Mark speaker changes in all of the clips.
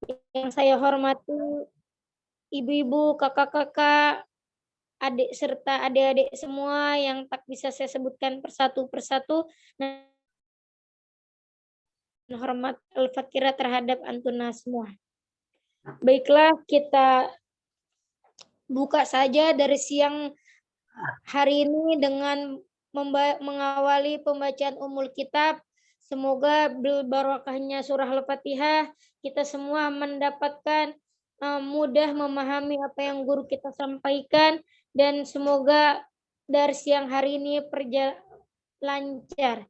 Speaker 1: Yang saya hormati ibu-ibu, kakak-kakak, adik serta adik-adik semua yang tak bisa saya sebutkan persatu persatu. Dan hormat al-fakirah terhadap antuna semua. Baiklah, kita buka saja dari siang hari ini dengan mengawali pembacaan Ummul Kitab. Semoga berbarokahnya surah Al-Fatihah kita semua mendapatkan mudah memahami apa yang guru kita sampaikan, dan semoga dari siang hari ini lancar.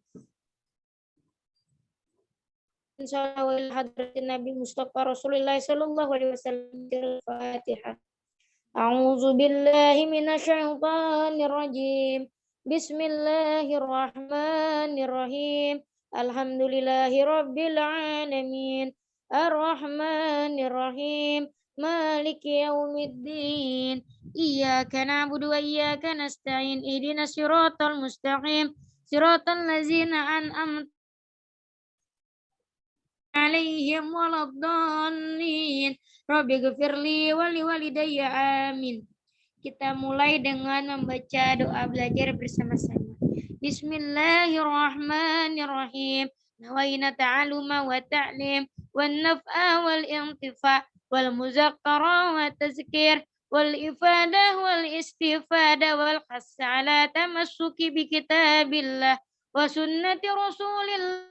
Speaker 1: Insyaallah hadratin Nabi Mustafa Rasulullah sallallahu alaihi wasallam. Al-Fatihah. A'udzu billahi minasyaitonir rajim. Bismillahirrahmanirrahim. Alhamdulillahi rabbil alamin. Ar-Rahmanir Rahim. Maliki yaumiddin. Iyyaka na'budu wa iyyaka nasta'in. Ihdinas siratal mustaqim. Siratal ladzina an'amta alaihim waladdallin. Rabbighfirli wa liwalidayya amin. Kita mulai dengan membaca doa belajar bersama-sama. Bismillahirrahmanirrahim. Nawaina ta'aluma wa ta'lim wan naf'a wal intifa wal muzakkara wa tazkir wal ifadah wal istifada wal qas ala tamassuki bi kitabillah wa sunnati rasulillah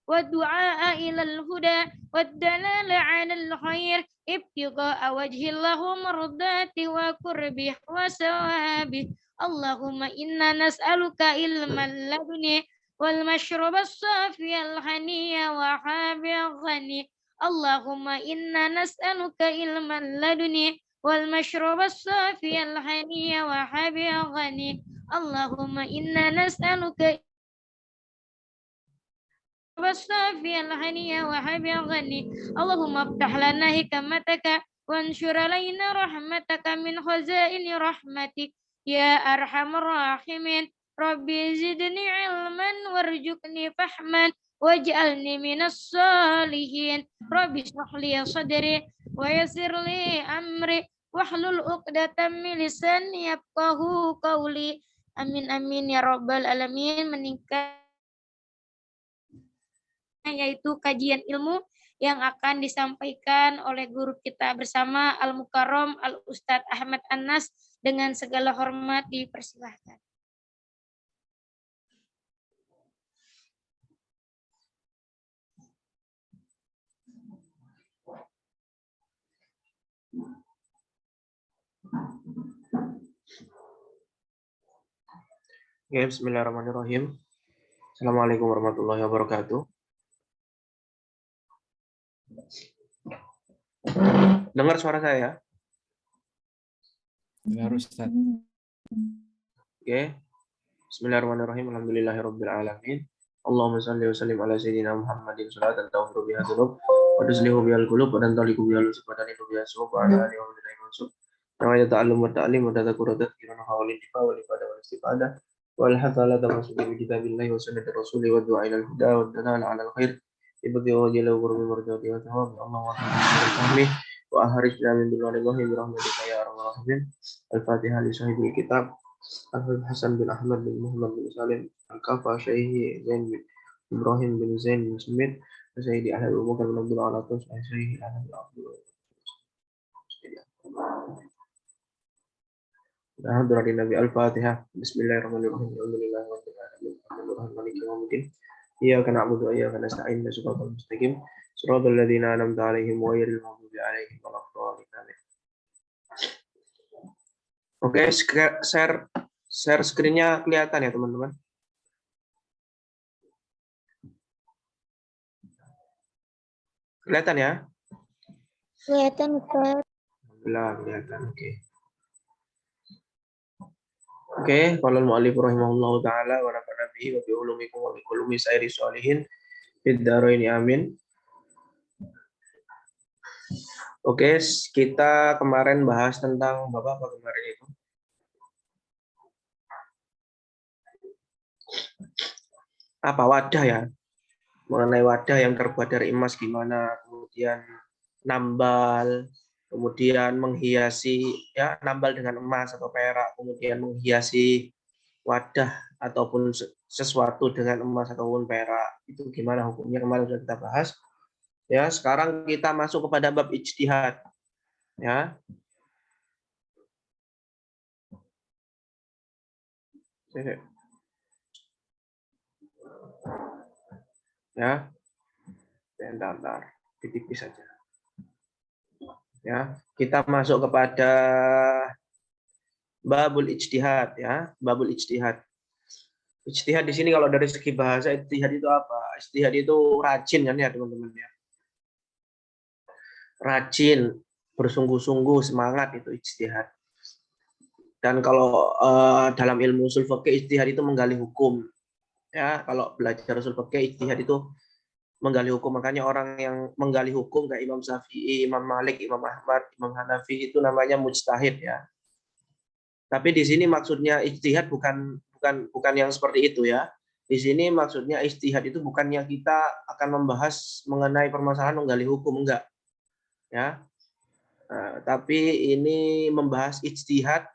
Speaker 1: والدعاء إلى الهدى والدلال على الخير ابتغاء وجه الله مرضاته وقربه وثوابه. اللهم إنا نسألك علما لدني والمشرب الصافي الهني وحابي الغني. اللهم إنا نسألك علما لدني والمشرب الصافي الهني وحابي الغني. اللهم إنا نسألك والصافي الهني وحبي الغني. اللهم افتح لنا حكمتك وانشر علينا رحمتك من خزائن رحمتك يا أرحم الراحمين. ربي زدني علما وارزقني فهما واجعلني من الصالحين. ربي اشرح لي صدري ويسر لي أمري واحلل عقدة من لساني يفقهوا قولي. Amin amin ya rabbal alamin. Meningkat yaitu kajian ilmu yang akan disampaikan oleh guru kita bersama Al-Mukarram Al-Ustadz Ahmad Anas. Dengan segala hormat dipersilahkan.
Speaker 2: Ya, bismillahirrahmanirrahim. Assalamualaikum warahmatullahi wabarakatuh. Dengar suara saya?
Speaker 3: Dengar, Ustaz.
Speaker 2: Oke. Bismillahirrahmanirrahim. Alhamdulillahirabbil alamin. Allahumma shalli wa sallim ala sayyidina Muhammadin salatan ta'muru biha dzunub wa tuslihu bihal qulub wa tantaliqu bihal usub wa tanidu biha sub wa ala alihi wa sahbihi mansub. Namanya ta'allum wa ta'lim wa tadhakkur wa tadhkirun hawalin tifa wa ifadah wa istifadah wal hatala tamasuki bi kitabillahi wa sunnati rasuli wa du'a ila al-huda wa dalal ala al-khair ibadi wa jalla qurbi marjati wa thawabi Allah wa rahmi wa ahrijna min dunyalillahi bi rahmatika ya arhamar rahimin. Al-Fatihah li sahibil kitab Al Hasan bin Ahmad bin Muhammad bin Salim Al-Kafa Syaihi Zain bin Ibrahim bin Zain bin Smith Sayyidi Ahmad Abu Bakar bin Abdul Alatus Sayyidi Ahmad bin Abdul Hadirin Nabi Al-Fatihah. Bismillahirrahmanirrahim. Alhamdulillah wa Alhamdulillah maliki yaumiddin. Iyyaka na'budu wa iyyaka nasta'in. Shiratal mustaqim. Shiratal ladzina an'amta 'alaihim ghairil maghdubi 'alaihim waladdallin. Oke, share screen-nya kelihatan ya, teman-teman? Kelihatan ya?
Speaker 1: Kelihatan, Ustaz.
Speaker 2: Alhamdulillah, kelihatan. Oke, qala al-mu'allif rahimahullahu taala wa nafa'ana bihi wa bi ulumikum wa bi ulumi sairi sholihin fid dharain amin. Oke, kita kemarin bahas tentang apa kemarin itu? Apa wadah ya? mengenai wadah yang terbuat dari emas gimana, kemudian nambal, kemudian menghiasi ya nambal dengan emas atau perak, kemudian menghiasi wadah ataupun sesuatu dengan emas ataupun perak, itu gimana hukumnya, kemarin sudah kita bahas. Ya, sekarang kita masuk kepada bab ijtihad. Ya. Ya. Bentar, ditipis saja. Ya, kita masuk kepada babul ijtihad ya, babul ijtihad. Ijtihad di sini kalau dari segi bahasa ijtihad itu apa? Ijtihad itu rajin kan ya teman-teman ya. Rajin, bersungguh-sungguh, semangat itu ijtihad. Dan kalau dalam ilmu ushul fikih ijtihad itu menggali hukum. Ya, kalau belajar ushul fikih ijtihad itu menggali hukum. Makanya orang yang menggali hukum kayak Imam Syafi'i, Imam Malik, Imam Ahmad, Imam Hanafi itu namanya mujtahid ya. Tapi di sini maksudnya ijtihad bukan yang seperti itu ya. Di sini maksudnya ijtihad itu bukannya kita akan membahas mengenai permasalahan menggali hukum, enggak. Ya. Tapi ini membahas ijtihad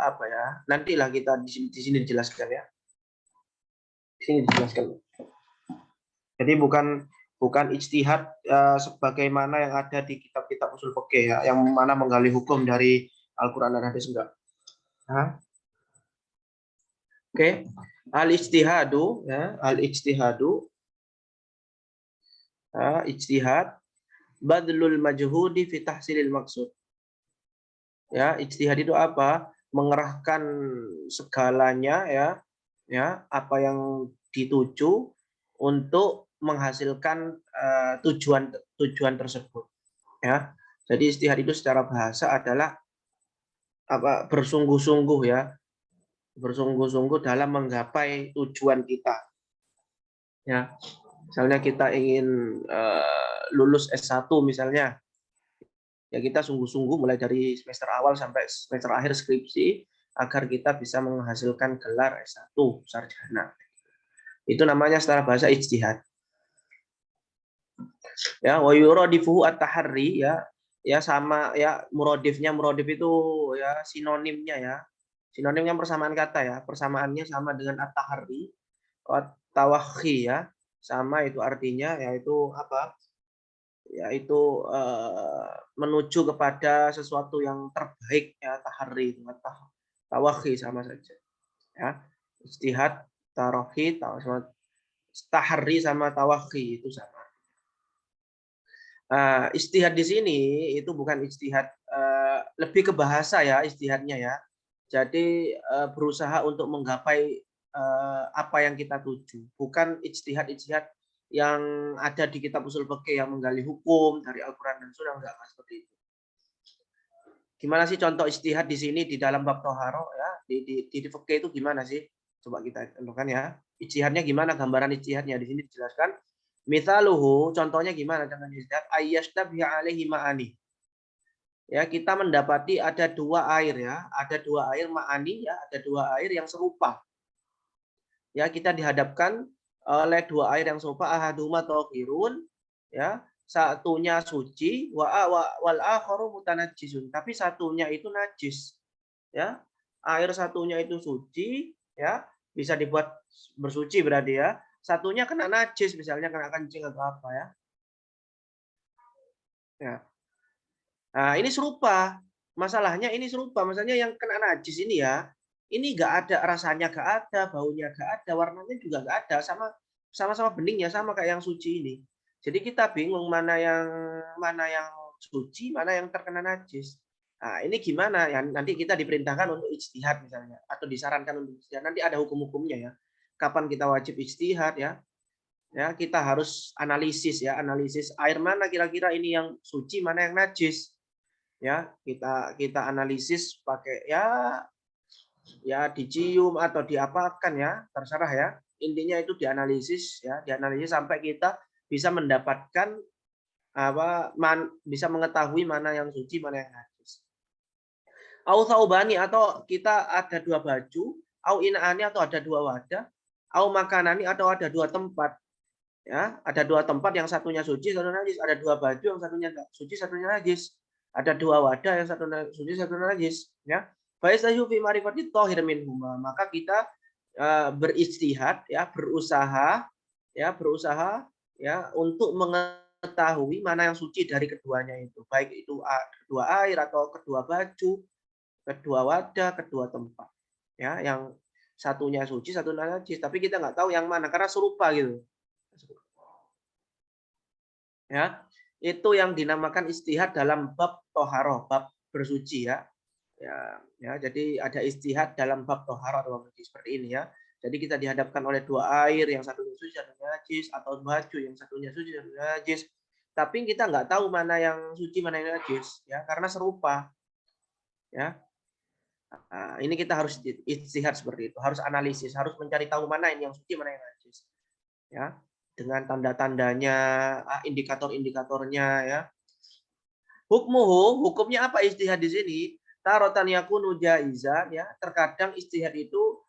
Speaker 2: apa ya? Nantilah kita di sini dijelaskan ya. Di sini dijelaskan. Jadi bukan ijtihad sebagaimana yang ada di kitab-kitab ushul fikih ya, yang mana menggali hukum dari Al-Qur'an dan hadis enggak. Oke. Al-ijtihadu ya, al-ijtihadu ijtihad badlul majhudi fi tahsilil maksud. Ya, ijtihad itu apa? Mengerahkan segalanya ya, apa yang dituju untuk menghasilkan tujuan tersebut. Ya. Jadi ijtihad itu secara bahasa adalah apa? Bersungguh-sungguh ya. Bersungguh-sungguh dalam menggapai tujuan kita. Ya. Misalnya kita ingin lulus S1 misalnya. Ya kita sungguh-sungguh mulai dari semester awal sampai semester akhir skripsi agar kita bisa menghasilkan gelar S1 sarjana. Itu namanya secara bahasa ijtihad. Ya, wa yuradifuhu at-taharri ya. Ya sama ya muradif itu ya sinonimnya ya. Sinonimnya persamaan kata ya. Persamaannya sama dengan at-taharri, at-tawakhi ya. Sama itu artinya yaitu apa? Yaitu menuju kepada sesuatu yang terbaik ya, taharri, tawakhi sama saja ya. Ijtihad, tarohi, taharri sama tawakhi itu sama. Ijtihad di sini itu bukan ijtihad, lebih ke bahasa ya ijtihadnya ya. Jadi berusaha untuk menggapai apa yang kita tuju, bukan ijtihad yang ada di kitab ushul fikih yang menggali hukum dari Al-Qur'an dan Sunnah, enggak seperti itu. Gimana sih contoh ijtihad di sini di dalam bab thaharah ya, di fikih itu gimana sih? Coba kita tentukan ya. Ijtihadnya gimana, gambaran ijtihadnya di sini dijelaskan. Mithaluhu, contohnya gimana dengan ijtihad? Ayyashtabha alaihi ma'ani. Ya, kita mendapati ada dua air ya, ada dua air ma'ani ya, ada dua air yang serupa. Ya, kita dihadapkan oleh dua air yang serupa, ahaduma tahirun ya, satunya suci wal akharu mutanajjisun, tapi satunya itu najis ya. Air satunya itu suci ya, bisa dibuat bersuci berarti ya. Satunya kena najis, misalnya kena kencing atau apa ya. Ya. Nah, ini serupa. Masalahnya ini serupa, masalahnya yang kena najis ini ya, ini nggak ada rasanya, nggak ada baunya, nggak ada warnanya juga nggak ada, sama-sama beningnya sama kayak yang suci ini. Jadi kita bingung mana yang suci, mana yang terkena najis. Nah, ini gimana ya? Nanti kita diperintahkan untuk ijtihad misalnya, atau disarankan untuk ijtihad. Nanti ada hukum-hukumnya ya. Kapan kita wajib ijtihad ya? Ya, kita harus analisis ya, analisis air mana kira-kira ini yang suci, mana yang najis. Ya, kita analisis pakai ya dicium atau diapakan ya, terserah ya. Intinya itu dianalisis ya, dianalisis sampai kita bisa mendapatkan bisa mengetahui mana yang suci, mana yang najis. Au saubani, atau kita ada dua baju, au inaani, atau ada dua wadah, au makanani, atau ada dua tempat. Ya, ada dua tempat, yang satunya suci, satunya najis. Ada dua baju, yang satunya suci, satunya najis. Ada dua wadah, yang satu suci, satu najis. Ya, faisayu fi ma'rifati thahir minhuma. Maka kita beristihad, ya, berusaha ya untuk mengetahui mana yang suci dari keduanya itu. Baik itu kedua air atau kedua baju, kedua wadah, kedua tempat. Ya, yang satunya suci, satunya najis. Tapi kita nggak tahu yang mana karena serupa gitu. Ya, itu yang dinamakan istihad dalam bab toharoh, bab bersuci ya. Jadi ada istihad dalam bab toharoh atau bersuci seperti ini ya. Jadi kita dihadapkan oleh dua air, yang satunya suci, satunya najis, atau baju yang satunya suci, satunya najis. Tapi kita nggak tahu mana yang suci, mana yang najis, ya, karena serupa. Ya, nah, ini kita harus istihad seperti itu, harus analisis, harus mencari tahu mana yang suci, mana yang najis. Ya, dengan tanda-tandanya, indikator-indikatornya ya. Hukumnya apa istihad di sini? Tarotan yakunu jaizan ya. Terkadang istihad itu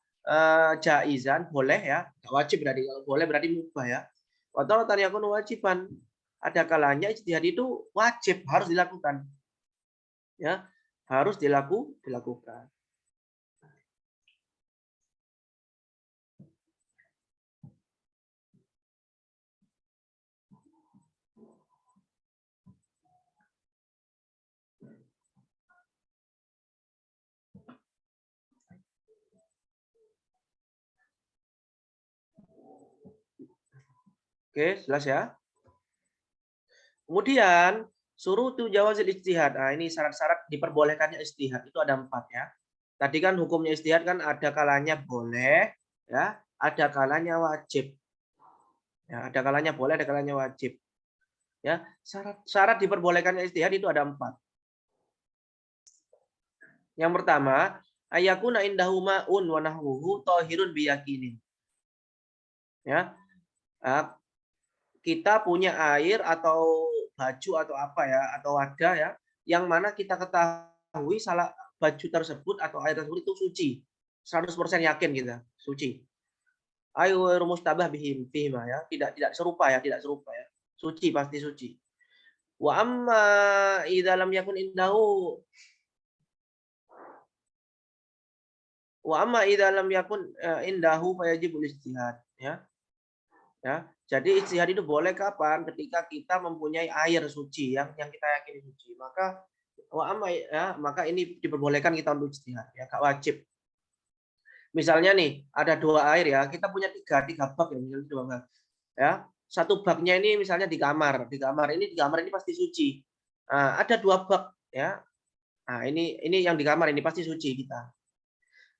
Speaker 2: jaizan, boleh ya. Enggak wajib berarti, kalau boleh berarti mubah ya. Wa tarotan yakunu wajiban. Ada kalanya istihad itu wajib, harus dilakukan. Ya, harus dilakukan. Oke, jelas ya. Kemudian surutu jawazil ijtihad. Nah, ini syarat-syarat diperbolehkannya ijtihad itu ada 4 ya. Tadi kan hukumnya ijtihad kan ada kalanya boleh, ya, ada kalanya wajib. Ya, ada kalanya boleh, ada kalanya wajib. Ya, syarat diperbolehkannya ijtihad itu ada 4. Yang pertama, ayakuna indahu ma'un wa nahwuhu tahirun biyakinin. Ya, kita punya air atau baju atau apa ya, atau wadah ya, yang mana kita ketahui salah baju tersebut atau air tersebut itu suci. 100% yakin kita, suci. Ayo rumus tabah bihim fihima ya, tidak serupa ya, tidak serupa ya. Suci, pasti suci. Wa amma idza lam yakun indahu wa amma idza lam yakun indahu fayajibul ijtihad ya. Ya, jadi ijtihad itu boleh kapan? Ketika kita mempunyai air suci yang kita yakini suci. Maka maka ini diperbolehkan kita untuk ijtihad ya, gak wajib. Misalnya nih, ada 2 air ya, kita punya 3 bak ya, misalnya 2 bak. Ya, satu baknya ini misalnya di kamar ini pasti suci. Nah, ada 2 bak ya. Nah, ini yang di kamar ini pasti suci kita.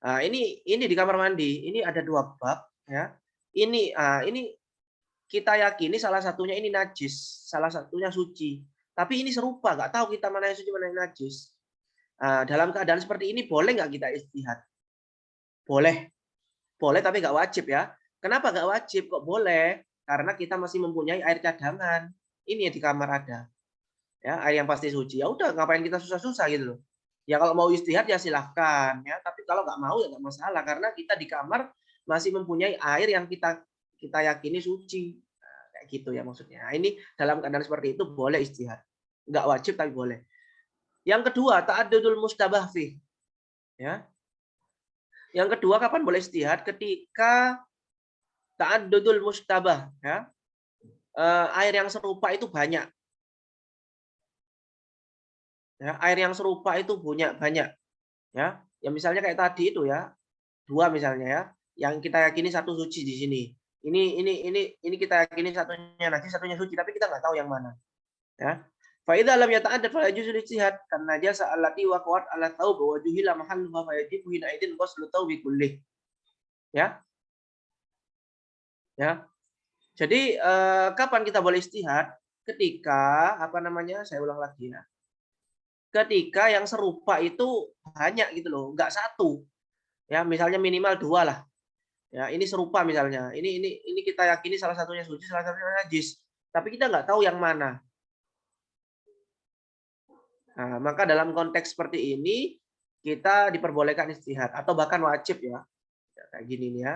Speaker 2: Nah, ini di kamar mandi, ini ada 2 bak ya. Ini kita yakini salah satunya ini najis, salah satunya suci. Tapi ini serupa, nggak tahu kita mana yang suci, mana yang najis. Dalam keadaan seperti ini boleh nggak kita istihad? Boleh, boleh tapi nggak wajib ya. Kenapa nggak wajib? Kok boleh? Karena kita masih mempunyai air cadangan. Ini yang di kamar ada. Ya, air yang pasti suci. Ya udah, ngapain kita susah-susah gitu loh. Ya kalau mau istihad ya silahkan ya. Tapi kalau nggak mau ya nggak masalah karena kita di kamar masih mempunyai air yang kita yakini suci. Kayak gitu ya maksudnya. Nah, ini dalam keadaan seperti itu boleh istihad. Nggak wajib tapi boleh. Yang kedua, ta'addudul mustabah fi. Ya. Yang kedua, kapan boleh istihad? Ketika ta'addudul mustabah. Ya. Air yang serupa itu banyak. Ya, air yang serupa itu banyak. Ya. Ya misalnya kayak tadi itu ya. 2 misalnya ya. Yang kita yakini satu suci di sini. Ini kita yakini satunya najis, satunya suci, tapi kita nggak tahu yang mana. Ya. Fa idza lam yata'addad fala yajuzul ijtihad karena jasa allati waqa'at ala taub wa juhila mahalluha fa yajibu hina idin ghuslu taubi kullih. Ya. Ya. Jadi kapan kita boleh ijtihad? Ketika saya ulang lagi ya. Ketika yang serupa itu banyak gitu loh, enggak satu. Ya, misalnya minimal 2 lah. Ya, ini serupa misalnya. Ini kita yakini salah satunya suci, salah satunya najis. Tapi kita nggak tahu yang mana. Nah, maka dalam konteks seperti ini kita diperbolehkan istihad atau bahkan wajib ya. Kayak gini nih ya.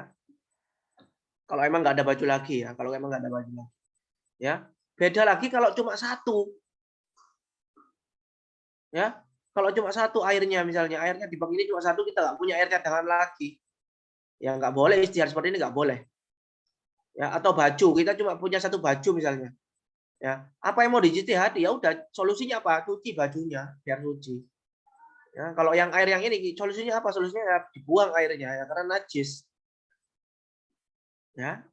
Speaker 2: Kalau emang nggak ada baju lagi ya, kalau emang nggak ada baju lagi. Ya, beda lagi kalau cuma satu. Ya, kalau cuma satu airnya misalnya, airnya di bak ini cuma satu, kita nggak punya air cadangan lagi. Ya nggak boleh istihad seperti ini, nggak boleh. Ya, atau baju, kita cuma punya satu baju misalnya. Ya, apa yang mau dijistihadi? Ya udah, solusinya apa? Cuci bajunya, biar suci. Ya, kalau yang air yang ini solusinya apa? Solusinya ya dibuang airnya ya karena najis. Ya.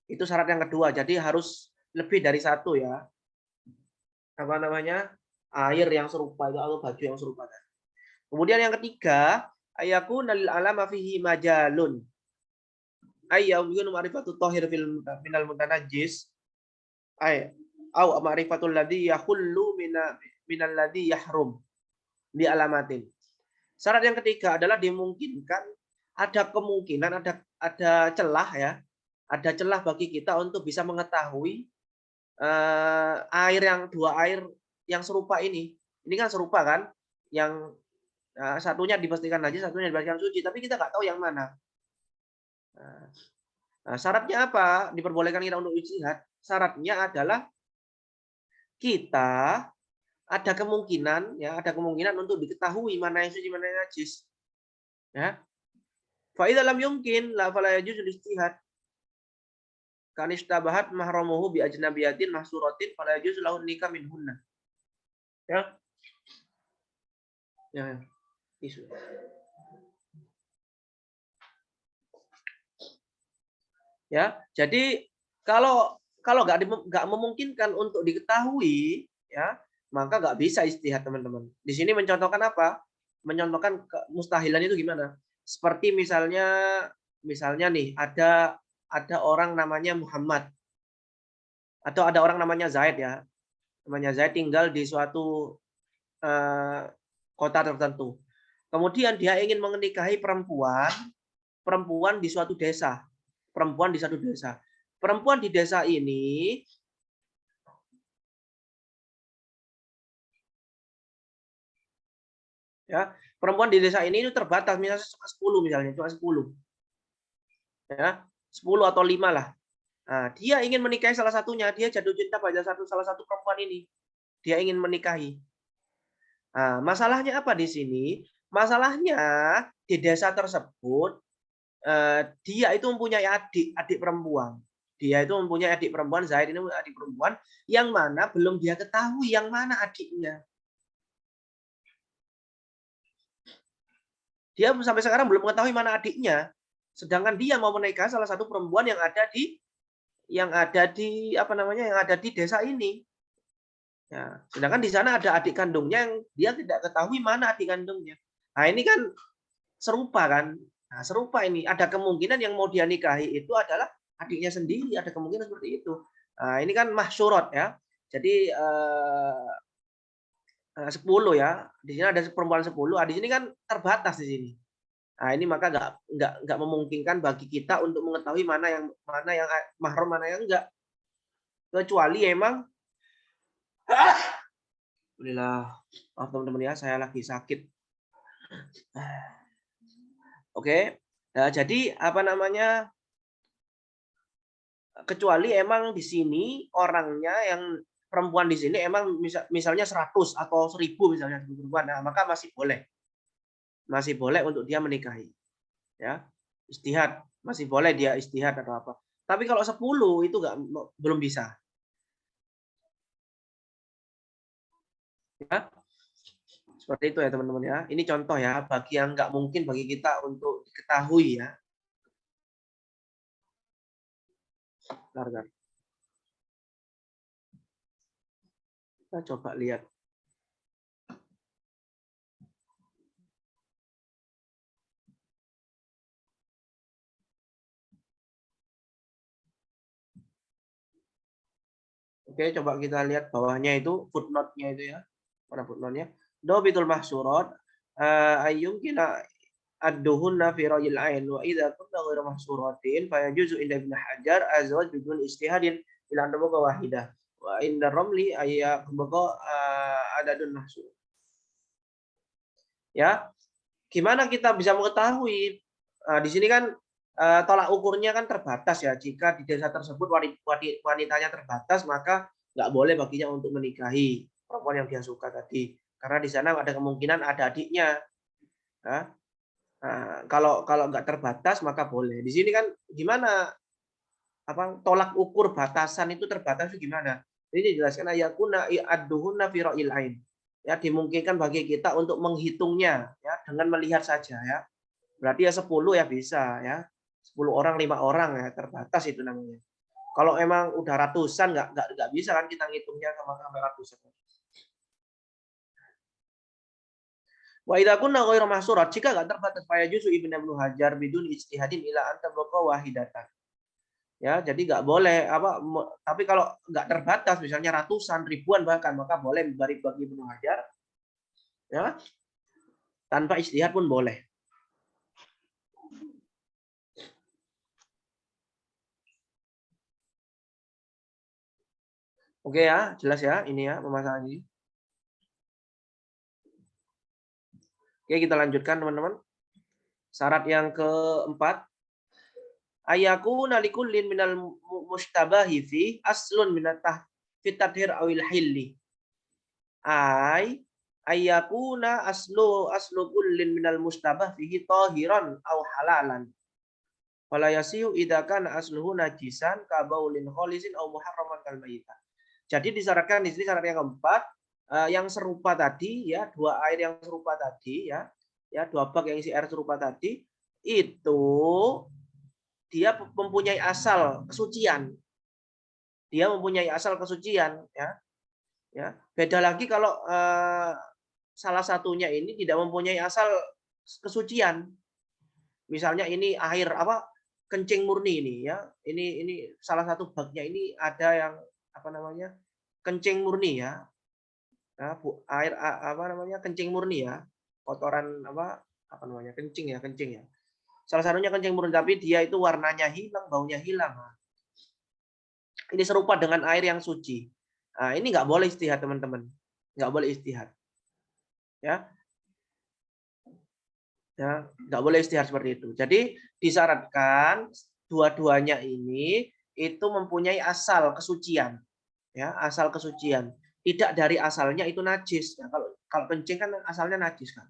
Speaker 2: Itu syarat yang kedua. Jadi harus lebih dari satu ya. Apa namanya? Air yang serupa itu atau baju yang serupa. Kemudian yang ketiga, ayakun lil alama fihi majalun. Ayyun ma'rifatu thahir minal mutanajjis. Ay au ma'rifatul ladzi yahullu minal ladzi yahrum bi alamatin. Syarat yang ketiga adalah dimungkinkan ada kemungkinan ada celah ya. Ada celah bagi kita untuk bisa mengetahui air yang dua air yang serupa ini. Ini kan serupa kan? Yang satunya dipastikan najis, satunya dipastikan suci, tapi kita nggak tahu yang mana. Nah, syaratnya apa? Diperbolehkan kita untuk ijtihad. Syaratnya adalah kita ada kemungkinan ya, ada kemungkinan untuk diketahui mana yang suci, mana yang najis. Ya. Fa idza lam yumkin la fala yajuzul ijtihad. Kanishtabahat mahramuhu bi ajnabiyatin mahsuratin fala yajuz lahu nikah minhunna. Ya. Ya. Isu. Ya, jadi kalau nggak memungkinkan untuk diketahui, ya, maka nggak bisa istihad teman-teman. Di sini mencontohkan apa? Mencontohkan kemustahilan itu gimana? Seperti misalnya nih ada orang namanya Muhammad atau ada orang namanya Zaid ya, namanya Zaid tinggal di suatu kota tertentu. Kemudian dia ingin menikahi perempuan di suatu desa. Perempuan di satu desa. Perempuan di desa ini ya, perempuan di desa ini itu terbatas misalnya 10 misalnya, cuma 10. Ya, 10 atau 5 lah. Nah, dia ingin menikahi salah satunya, dia jatuh cinta pada salah satu perempuan ini. Dia ingin menikahi. Nah, masalahnya apa di sini? Masalahnya di desa tersebut dia itu mempunyai adik perempuan. Dia itu mempunyai adik perempuan, Zaid ini adik perempuan yang mana belum dia ketahui yang mana adiknya. Dia sampai sekarang belum mengetahui mana adiknya. Sedangkan dia mau menikah salah satu perempuan yang ada di apa namanya? Yang ada di desa ini. Ya, sedangkan di sana ada adik kandungnya yang dia tidak ketahui mana adik kandungnya. Nah, ini kan serupa kan? Nah, serupa ini. Ada kemungkinan yang mau dia nikahi itu adalah adiknya sendiri, ada kemungkinan seperti itu. Nah, ini kan mahsyurat ya. Jadi 10 ya. Di sini ada perempuan 10, di sini kan terbatas di sini. Nah, ini maka nggak memungkinkan bagi kita untuk mengetahui mana yang mahram, mana yang enggak. Kecuali emang alhamdulillah, maaf teman-teman ya, saya lagi sakit. Oke. Nah, jadi apa namanya? Kecuali emang di sini orangnya yang perempuan di sini emang misalnya 100 atau 1000 misalnya perempuan, nah maka masih boleh. Masih boleh untuk dia menikahi. Ya. Istihad, masih boleh dia istihad atau apa. Tapi kalau 10 itu belum bisa. Ya. Seperti itu ya teman-teman ya. Ini contoh ya bagi yang nggak mungkin bagi kita untuk diketahui ya. Bentar. Kita coba lihat. Oke, coba kita lihat bawahnya itu footnote-nya itu ya. Mana footnote-nya? Dhabitul mahsurat ayyum kina ad-duhunna fi rajul ain wa idza kunna ghairu mahsuratin fa yajuzu inda Ibnu Hajar azwaj bidun istihadin ila annabuka wahidah wa inda Ramli ayya baqa adadun mahsur. Ya. Gimana kita bisa mengetahui? Di sini kan tolak ukurnya kan terbatas ya. Jika di desa tersebut wanitanya terbatas, maka nggak boleh baginya untuk menikahi perempuan yang dia suka tadi. Karena di sana ada kemungkinan ada adiknya. Ya. Nah, kalau nggak terbatas maka boleh. Di sini kan gimana tolak ukur batasan itu terbatas itu gimana? Ini dijelaskan ayakuna adduhunna fi ra'il ain. Ya, dimungkinkan bagi kita untuk menghitungnya ya dengan melihat saja ya. Berarti ya 10 ya bisa ya. 10 orang, 5 orang ya, terbatas itu namanya. Kalau emang udah ratusan nggak bisa kan kita ngitungnya sampai ratusan. Wa idza kunna ghairu mahsurat, jika enggak terbatas fa yajuzu Ibnu Hajar bidun ijtihadin ila an tabqa wahidatan. Ya, jadi nggak boleh tapi kalau nggak terbatas misalnya ratusan, ribuan bahkan maka boleh bagi Ibnu Hajar ya. Tanpa ijtihad pun boleh. Oke ya, jelas ya ini ya pemasangan ini. Oke, kita lanjutkan teman-teman. Syarat yang keempat, ayakuna likullin minal mushtabahi fi aslun minat tadhir awil hilli. Ayakuna aslu kullin minal mustabah fihi tahiran aw halalan. Wala yasihu idza kana asluhu najisan ka baulin khalisin aw muharraman kal mayyitah. Jadi disyaratkan di sini syarat yang keempat, yang serupa tadi ya, dua air yang serupa tadi ya, dua bak yang isi air serupa tadi itu dia mempunyai asal kesucian. Dia mempunyai asal kesucian ya. Ya, beda lagi kalau salah satunya ini tidak mempunyai asal kesucian. Misalnya ini air kencing murni ini ya. Ini salah satu baknya ini ada yang kencing murni ya. Nah, air kencing murni ya. Kotoran kencing ya. Salah satunya kencing murni tapi dia itu warnanya hilang, baunya hilang. Ini serupa dengan air yang suci. Nah, ini nggak boleh ijtihad teman-teman. Nggak boleh ijtihad. Ya. Ya, nggak boleh ijtihad seperti itu. Jadi disyaratkan dua-duanya ini itu mempunyai asal kesucian. Ya, asal kesucian. Tidak dari asalnya itu najis. Ya, kalau kencing kan asalnya najis kan.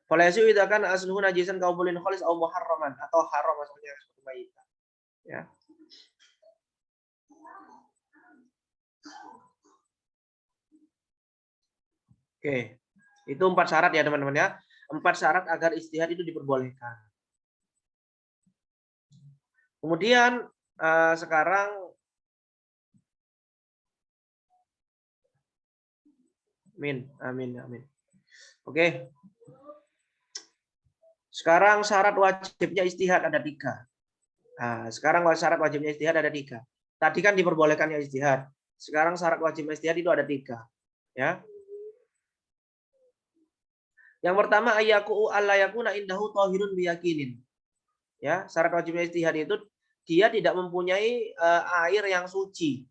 Speaker 2: Falaisi itu kan asluhu najisan qaulin khalis au muharraman atau haram maksudnya seperti mayita. Ya. Oke. Itu 4 syarat ya teman-teman ya. 4 syarat agar ijtihad itu diperbolehkan. Kemudian sekarang amin. Oke. Sekarang syarat wajibnya ijtihad ada 3. Nah, sekarang syarat wajibnya ijtihad ada 3. Tadi kan diperbolehkannya ijtihad. Sekarang syarat wajibnya ijtihad itu ada 3. Ya. Yang pertama ayyaku alla yakuna indahu tahirun biyaqinin. Ya, syarat wajibnya ijtihad itu dia tidak mempunyai air yang suci.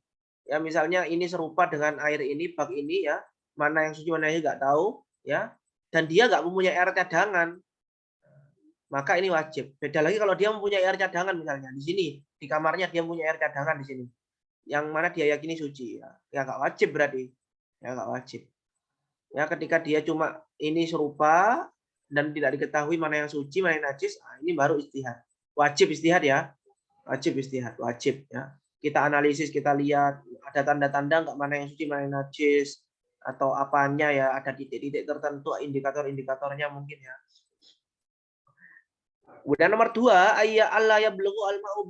Speaker 2: Ya, misalnya ini serupa dengan air ini, bak ini ya, mana yang suci mana yang enggak tahu, ya. Dan dia enggak mempunyai air cadangan. Maka ini wajib. Beda lagi kalau dia mempunyai air cadangan misalnya di sini, di kamarnya dia mempunyai air cadangan di sini. Yang mana dia yakini suci ya. Ya enggak wajib berarti. Ya enggak wajib. Ya, ketika dia cuma ini serupa dan tidak diketahui mana yang suci, mana yang najis, ini baru ijtihad. Wajib ijtihad ya. Wajib ijtihad, wajib ya. Kita analisis, kita lihat ada tanda-tanda enggak mana yang suci, mana yang najis atau apanya ya, ada titik-titik tertentu, indikator-indikatornya mungkin ya. Kemudian nomor 2, ayya alla yablughu al-ma'u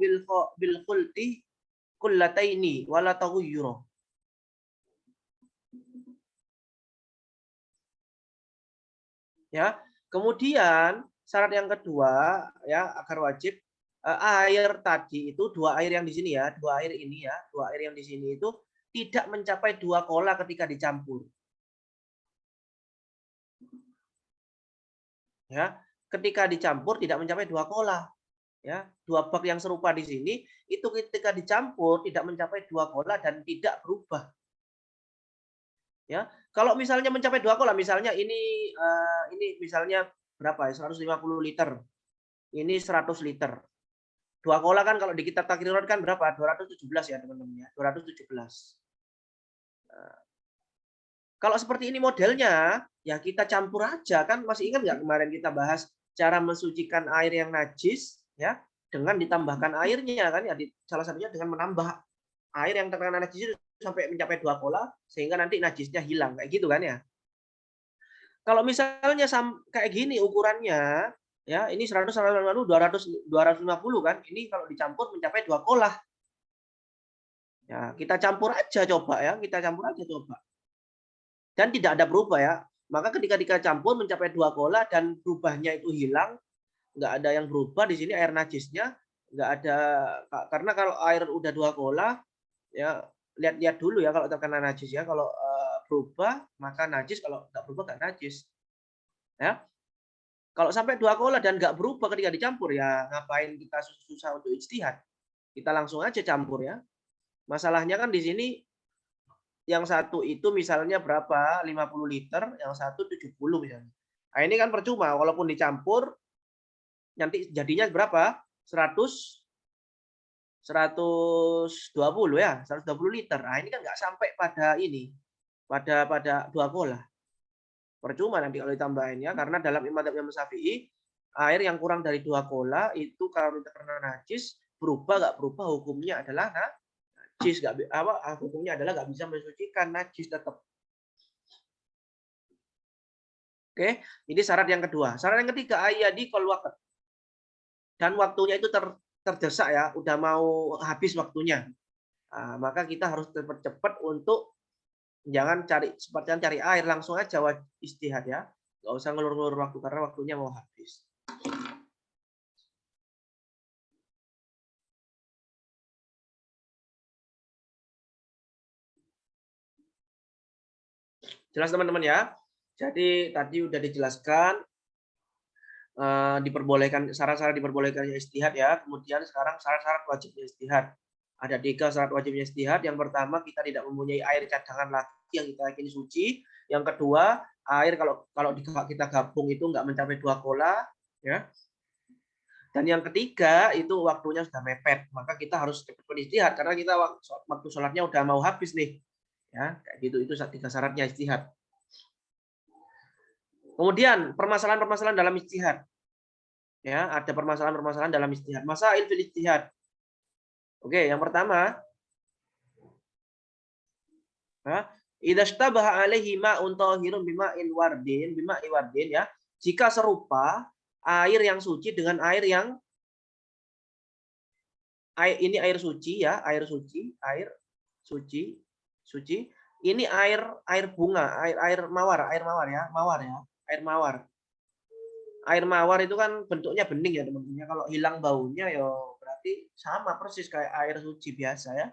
Speaker 2: bil khulti kullataini wala taghayyura. Ya. Kemudian syarat yang kedua ya agar wajib air tadi itu 2 air yang di sini ya, 2 air ini ya, 2 air yang di sini itu tidak mencapai 2 kola ketika dicampur. Ya, ketika dicampur tidak mencapai 2 kola. Ya, 2 bak yang serupa di sini itu ketika dicampur tidak mencapai 2 kola dan tidak berubah. Ya, Kalau misalnya mencapai 2 kolah, misalnya ini misalnya berapa ya? 150 liter. Ini 100 liter. 2 kolah kan kalau di kitab takrirat kan berapa? 217 ya, teman-teman ya. 217. Kalau seperti ini modelnya, ya kita campur aja kan. Masih ingat nggak kemarin kita bahas cara mensucikan air yang najis ya dengan ditambahkan airnya kan ya, salah satunya dengan menambah air yang terkena najis itu sampai mencapai 2 kolah sehingga nanti najisnya hilang kayak gitu kan ya. Kalau misalnya kayak gini ukurannya ya, ini 100 200 250 kan. Ini kalau dicampur mencapai 2 kolah. Ya, kita campur aja coba ya, kita campur aja coba. Dan tidak ada berubah ya. Maka ketika campur mencapai 2 kolah dan berubahnya itu hilang, nggak ada yang berubah di sini air najisnya, nggak ada, karena kalau air udah 2 kolah ya, lihat-lihat dulu ya kalau terkena najis ya, kalau berubah maka najis, kalau nggak berubah nggak najis. Ya. Kalau sampai 2 kolah dan nggak berubah ketika dicampur ya ngapain kita susah-susah untuk ijtihad. Kita langsung aja campur ya. Masalahnya kan di sini yang satu itu misalnya berapa? 50 liter, yang satu 70 misalnya. Nah, ini kan percuma walaupun dicampur nanti jadinya berapa? 120 ya, 120 liter. Nah, ini kan nggak sampai pada ini, pada 2 kolah. Percuma nanti kalau ditambahin ya, karena dalam madzhab Imam Syafi'i air yang kurang dari 2 kolah itu kalau terkena najis berubah nggak berubah hukumnya adalah najis, hukumnya adalah nggak bisa mensucikan, najis tetap. Oke, ini syarat yang kedua. Syarat yang ketiga ayadi kol waqt. Dan waktunya itu terdesak ya, udah mau habis waktunya. Nah, maka kita harus cepat-cepat untuk jangan cari air, langsung aja istihad ya. Nggak usah ngelur-ngelur waktu karena waktunya mau habis. Jelas teman-teman ya. Jadi tadi udah dijelaskan diperbolehkan syarat-syarat diperbolehkannya istihad ya. Kemudian sekarang syarat-syarat wajibnya istihad. Ada 3 syarat wajibnya istihad. Yang pertama, kita tidak mempunyai air cadangan lagi yang kita yakini suci. Yang kedua, air kalau kita gabung itu nggak mencapai 2 kolah ya. Dan yang ketiga itu waktunya sudah mepet, maka kita harus cepat beristihad karena kita waktu sholatnya udah mau habis nih. Ya, kayak gitu, itu 3 syaratnya istihad. Kemudian permasalahan-permasalahan dalam ijtihad. Ya, ada permasalahan-permasalahan dalam ijtihad. Masail fil ijtihad. Oke, yang pertama, idza ishtabaha alaihi ma'un tahirun bima'in wardin, ya. Jika serupa air yang suci dengan air yang ini air suci ya, air suci. Ini air bunga, air mawar ya, air mawar. Air mawar itu kan bentuknya bening ya teman-teman. Kalau hilang baunya ya berarti sama persis kayak air suci biasa ya.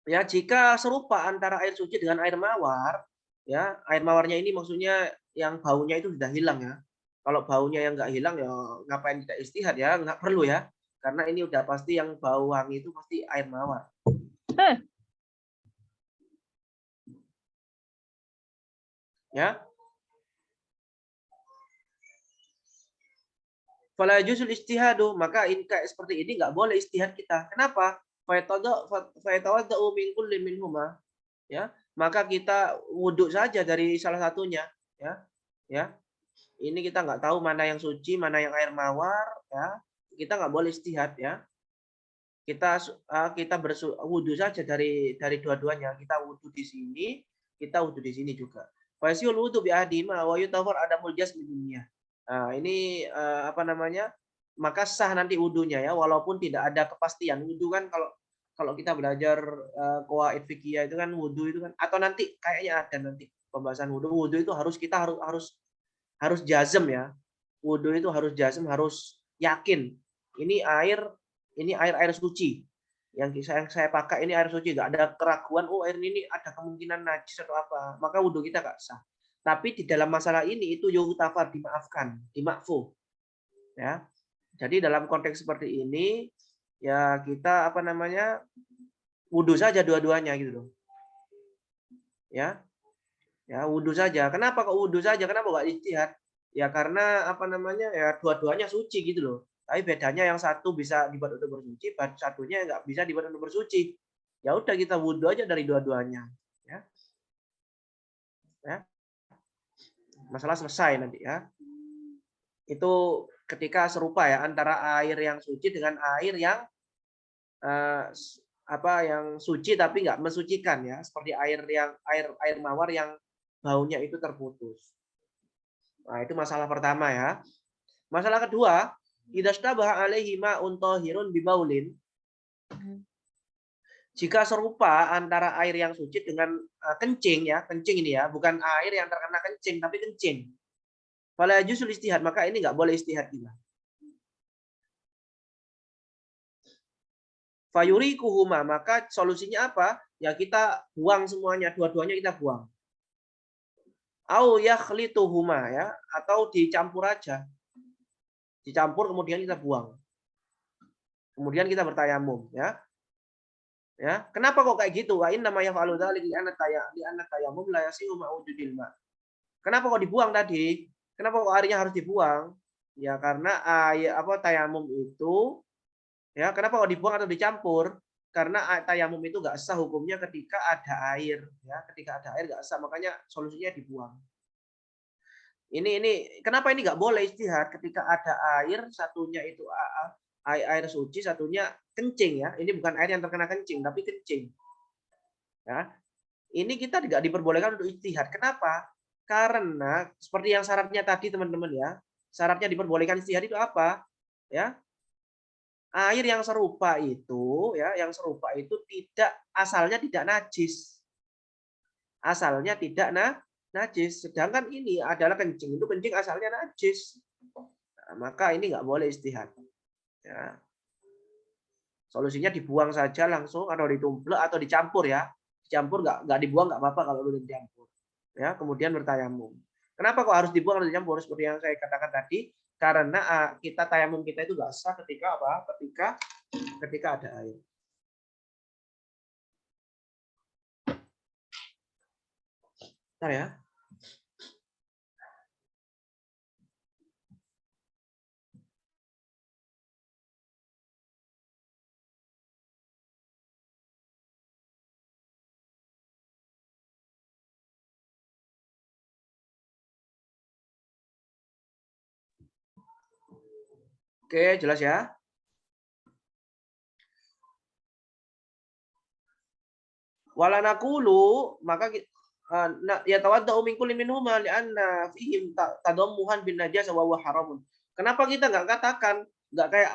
Speaker 2: Ya, jika serupa antara air suci dengan air mawar, ya, air mawarnya ini maksudnya yang baunya itu sudah hilang ya. Kalau baunya yang nggak hilang ya ngapain kita istihad ya, nggak perlu ya. Karena ini udah pasti yang bau wangi itu pasti air mawar. Ya. Fala yujuzul ijtihadu, maka kayak seperti ini nggak boleh istihad kita. Kenapa? Fayatawadda'u min kulli minhuma. Ya, maka kita wudhu saja dari salah satunya, ya. Ya. Ini kita nggak tahu mana yang suci, mana yang air mawar, ya. Kita nggak boleh istihad ya. Kita wudhu saja dari dua-duanya. Kita wudhu di sini, kita wudhu di sini juga. Fasyul wudhu bi ahdima wa yutawar adamul jasmi dunya. Nah, ini apa namanya? Maka sah nanti wudhunya ya, walaupun tidak ada kepastian. Wudhu kan kalau kita belajar qawaid fikih itu kan wudhu itu kan, atau nanti kayaknya ada nanti pembahasan wudhu. Wudhu itu kita harus jazm ya. Wudhu itu harus jazm, harus yakin. Ini air suci. Yang saya pakai ini air suci, nggak ada keraguan. Oh, air ini ada kemungkinan najis atau apa. Maka wudhu kita nggak sah. Tapi di dalam masalah ini itu yughtafar, dimaafkan, dimakfu. Ya. Jadi dalam konteks seperti ini ya kita apa namanya? Wudhu saja dua-duanya gitu loh. Ya, ya wudhu saja. Kenapa kok wudhu saja? Kenapa nggak ijtihad? Ya karena apa namanya ya dua-duanya suci gitu loh. Tapi bedanya yang satu bisa dibuat untuk bersuci, satunya nggak bisa dibuat untuk bersuci. Ya udah kita wudhu aja dari dua-duanya. Ya, ya. Masalah selesai nanti ya. Itu ketika serupa ya antara air yang suci dengan air yang apa yang suci tapi nggak mensucikan ya, seperti air mawar yang baunya itu terputus. Nah, itu masalah pertama ya. Masalah kedua, idastabah alaihi ma'un tahirun bibaulin. Jika serupa antara air yang suci dengan kencing ya, kencing ini ya, bukan air yang terkena kencing tapi kencing. Fala yajuzul istihad, maka ini nggak boleh istihad kita. Fayurikuhuma, maka solusinya apa? Ya kita buang semuanya, dua-duanya kita buang. Au yakhlituhuma ya, atau dicampur aja. Dicampur kemudian kita buang. Kemudian kita bertayamum ya. Ya, kenapa kok kayak gitu? Wa inna ma yaf'alu dzalik li anna tayammum la yasihu ma'ududil ma. Kenapa kok dibuang tadi? Kenapa kok airnya harus dibuang? Ya karena air apa tayamum itu ya, kenapa kok dibuang atau dicampur? Karena tayamum itu nggak sah hukumnya ketika ada air ya, ketika ada air nggak sah, makanya solusinya dibuang. Ini kenapa ini nggak boleh ijtihad ketika ada air, satunya itu air suci, satunya kencing ya. Ini bukan air yang terkena kencing, tapi kencing. Ya. Ini kita tidak diperbolehkan untuk ijtihad. Kenapa? Karena seperti yang syaratnya tadi teman-teman ya. Syaratnya diperbolehkan ijtihad itu apa? Ya. Air yang serupa itu ya, yang serupa itu tidak asalnya tidak najis. Asalnya tidak najis. Sedangkan ini adalah kencing, itu kencing asalnya najis. Nah, maka ini nggak boleh istihad. Ya. Solusinya dibuang saja langsung atau ditumplek atau dicampur ya. Dicampur nggak dibuang nggak apa-apa kalau udah dicampur. Ya, kemudian bertayamum. Kenapa kok harus dibuang atau dicampur? Seperti yang saya katakan tadi, karena kita tayamum kita itu nggak sah ketika apa? Ketika ada air. Bentar ya. Oke, jelas ya? Wala naqulu, maka ya tawaddau min kulli minhuma li'anna fihim tadammuhan bin najasa wa huwa haramun. Kenapa kita nggak katakan nggak kayak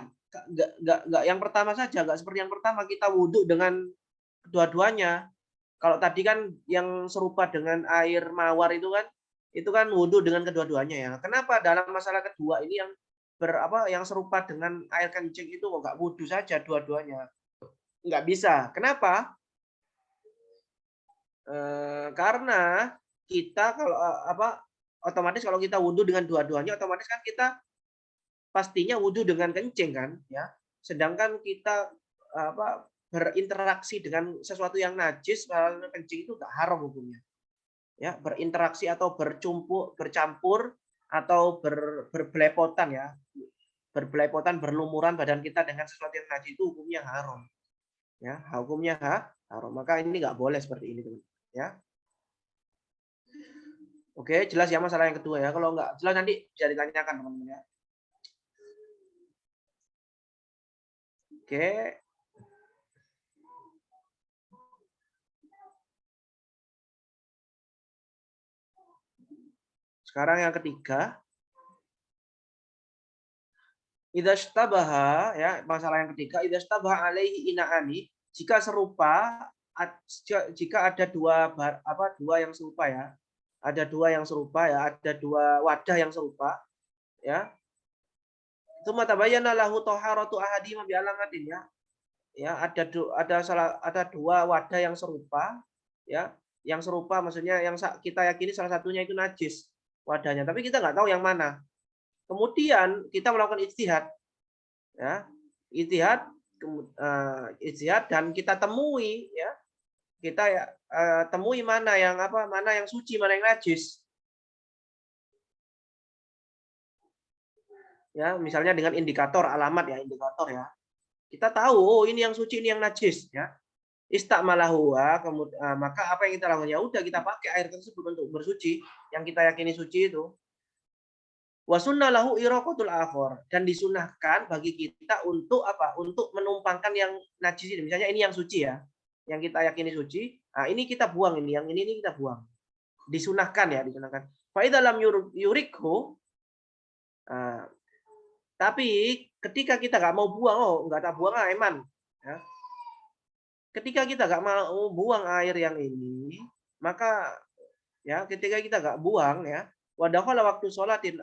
Speaker 2: nggak yang pertama saja, nggak seperti yang pertama kita wudhu dengan kedua-duanya. Kalau tadi kan yang serupa dengan air mawar itu kan wudhu dengan kedua-duanya ya. Kenapa dalam masalah kedua ini yang serupa dengan air kencing itu kok nggak wudhu saja dua-duanya? Nggak bisa. Kenapa? Karena kita kalau otomatis kalau kita wudhu dengan dua-duanya, otomatis kan kita pastinya wudhu dengan kencing kan, ya. Sedangkan kita berinteraksi dengan sesuatu yang najis, kencing itu nggak haram hukumnya. Ya, berinteraksi atau bercampur atau berbelepotan ya, berbelepotan, berlumuran badan kita dengan sesuatu yang najis itu hukumnya haram. Ya, hukumnya haram. Maka ini nggak boleh seperti ini, teman. Ya. Oke, jelas ya masalah yang kedua ya. Kalau nggak jelas nanti bisa ditanyakan teman-teman ya. Oke. Sekarang yang ketiga. Idzastabaha ya, masalah yang ketiga, idzastabaha alaihi ina'ani, jika serupa jika ada dua yang serupa ya. Ada dua yang serupa ya, ada dua wadah yang serupa ya. Tsumma tabayyana lahu taharatu ahadihima bi alamatin ya. Ya, ada dua wadah yang serupa ya. Yang serupa maksudnya yang kita yakini salah satunya itu najis wadahnya, tapi kita nggak tahu yang mana. Kemudian kita melakukan ijtihad, ya, ijtihad dan kita temui, ya, kita ya temui mana yang suci, mana yang najis. Ya, misalnya dengan indikator alamat ya, indikator ya. Kita tahu oh ini yang suci, ini yang najis ya. Istakmalahu kemudian maka apa yang kita lakukan? Ya udah kita pakai air tersebut untuk bersuci yang kita yakini suci itu. Wa sunnalahu iraqatul akhar, dan disunahkan bagi kita untuk apa? Untuk menumpangkan yang najis ini. Misalnya ini yang suci ya. Yang kita yakini suci, nah ini kita buang ini, yang ini kita buang. Disunahkan ya, disunahkan. Fa dalam yurikhu tapi ketika kita nggak mau buang, oh nggak tak buang eman. Ya. Ketika kita nggak mau buang air yang ini, maka ya ketika kita nggak buang ya, wadakhala waktu sholatin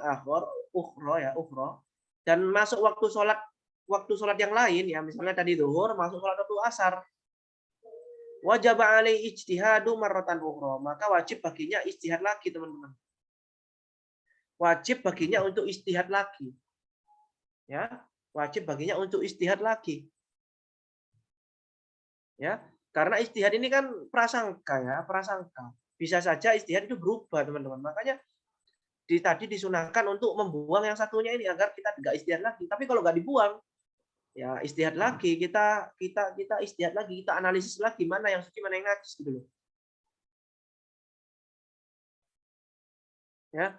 Speaker 2: ukhra dan masuk waktu sholat yang lain ya, misalnya tadi zuhur masuk sholat waktu asar, wajib alaihi ijtihadu marratan ukhra, maka wajib baginya ijtihad lagi teman-teman. Wajib baginya untuk ijtihad lagi. Ya, wajib baginya untuk ijtihad lagi. Ya, karena ijtihad ini kan prasangka ya, prasangka. Bisa saja ijtihad itu berubah, teman-teman. Makanya tadi disunahkan untuk membuang yang satunya ini agar kita tidak ijtihad lagi. Tapi kalau nggak dibuang, ya ijtihad lagi, kita ijtihad lagi, kita analisis lagi mana yang suci, mana yang najis gitu loh. Ya.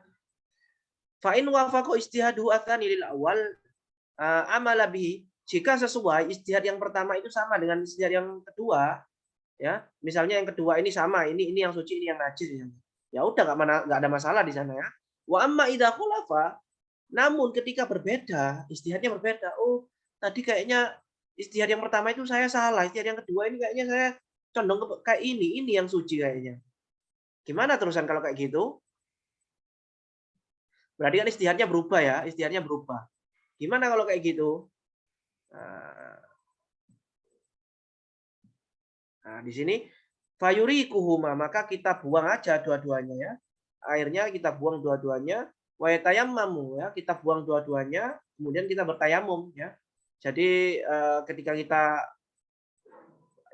Speaker 2: Fa in wafaqo ijtihadu atsani lil awal amala bihi, jika sesuai ijtihad yang pertama itu sama dengan ijtihad yang kedua, ya misalnya yang kedua ini sama, ini yang suci, ini yang najis, ya udah nggak ada masalah di sana ya. Wa amma idza khulafa, namun ketika berbeda, ijtihadnya berbeda, oh tadi kayaknya ijtihad yang pertama itu saya salah, ijtihad yang kedua ini kayaknya saya condong ke kayak ini yang suci kayaknya. Gimana terusan kalau kayak gitu? Berarti kan ijtihadnya berubah ya, ijtihadnya berubah. Gimana kalau kayak gitu? Nah, di sini fayurikuhuma, maka kita buang aja dua-duanya ya. Airnya kita buang dua-duanya. Wa yatayammamu ya, kita buang dua-duanya, kemudian kita bertayamum ya. Jadi ketika kita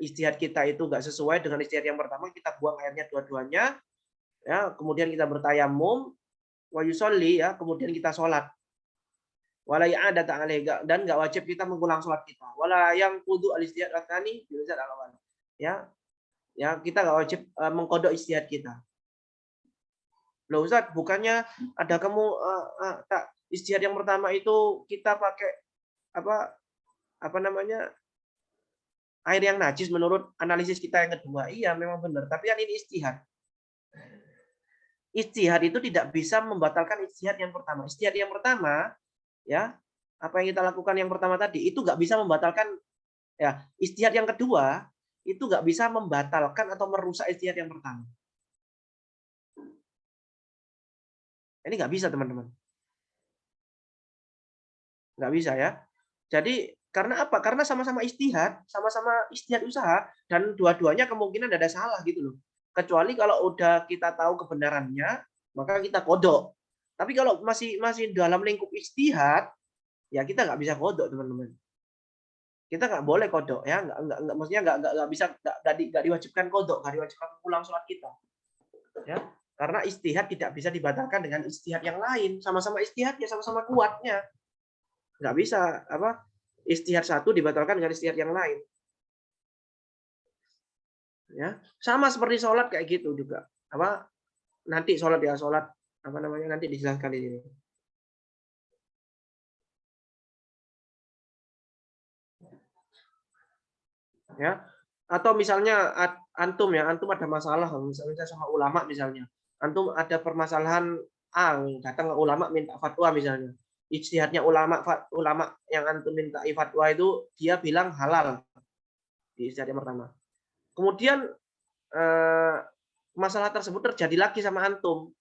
Speaker 2: ijtihad kita itu enggak sesuai dengan ijtihad yang pertama, kita buang airnya dua-duanya ya, kemudian kita bertayamum wa yusolli ya, kemudian kita sholat. Wala i'adata alaihi, dan enggak wajib kita mengulang sholat kita. Wala yang kudu al-ijtihad tsani bi al-awwal. Ya, ya kita nggak wajib mengkodok ijtihad kita. Loh Ustaz, bukannya ada kamu tak ijtihad yang pertama itu kita pakai apa namanya air yang najis menurut analisis kita yang kedua. Iya memang benar, tapi kan ini ijtihad. Ijtihad itu tidak bisa membatalkan ijtihad yang pertama. Ijtihad yang pertama ya, apa yang kita lakukan yang pertama tadi itu nggak bisa membatalkan ya. Ijtihad yang kedua itu nggak bisa membatalkan atau merusak ijtihad yang pertama. Ini nggak bisa, teman-teman. Nggak bisa ya. Jadi karena apa? Karena sama-sama ijtihad usaha, dan dua-duanya kemungkinan ada salah gitu loh. Kecuali kalau udah kita tahu kebenarannya, maka kita kodok. Tapi kalau masih dalam lingkup ijtihad, ya kita nggak bisa kodok, teman-teman. Kita nggak boleh kodok ya, nggak maksudnya nggak bisa, nggak diwajibkan kodok, nggak diwajibkan ulang sholat kita. Ya, karena ijtihad tidak bisa dibatalkan dengan ijtihad yang lain, sama-sama ijtihadnya, sama-sama kuatnya. Nggak bisa ijtihad satu dibatalkan dengan ijtihad yang lain. Ya, sama seperti sholat kayak gitu juga. Nanti sholat nanti dijelaskan di sini. Ya, atau misalnya antum ada masalah misalnya sama ulama, misalnya antum ada permasalahan datang ke ulama minta fatwa, misalnya ijtihadnya ulama yang antum minta fatwa itu dia bilang halal di ijtihad yang pertama. Kemudian masalah tersebut terjadi lagi sama antum,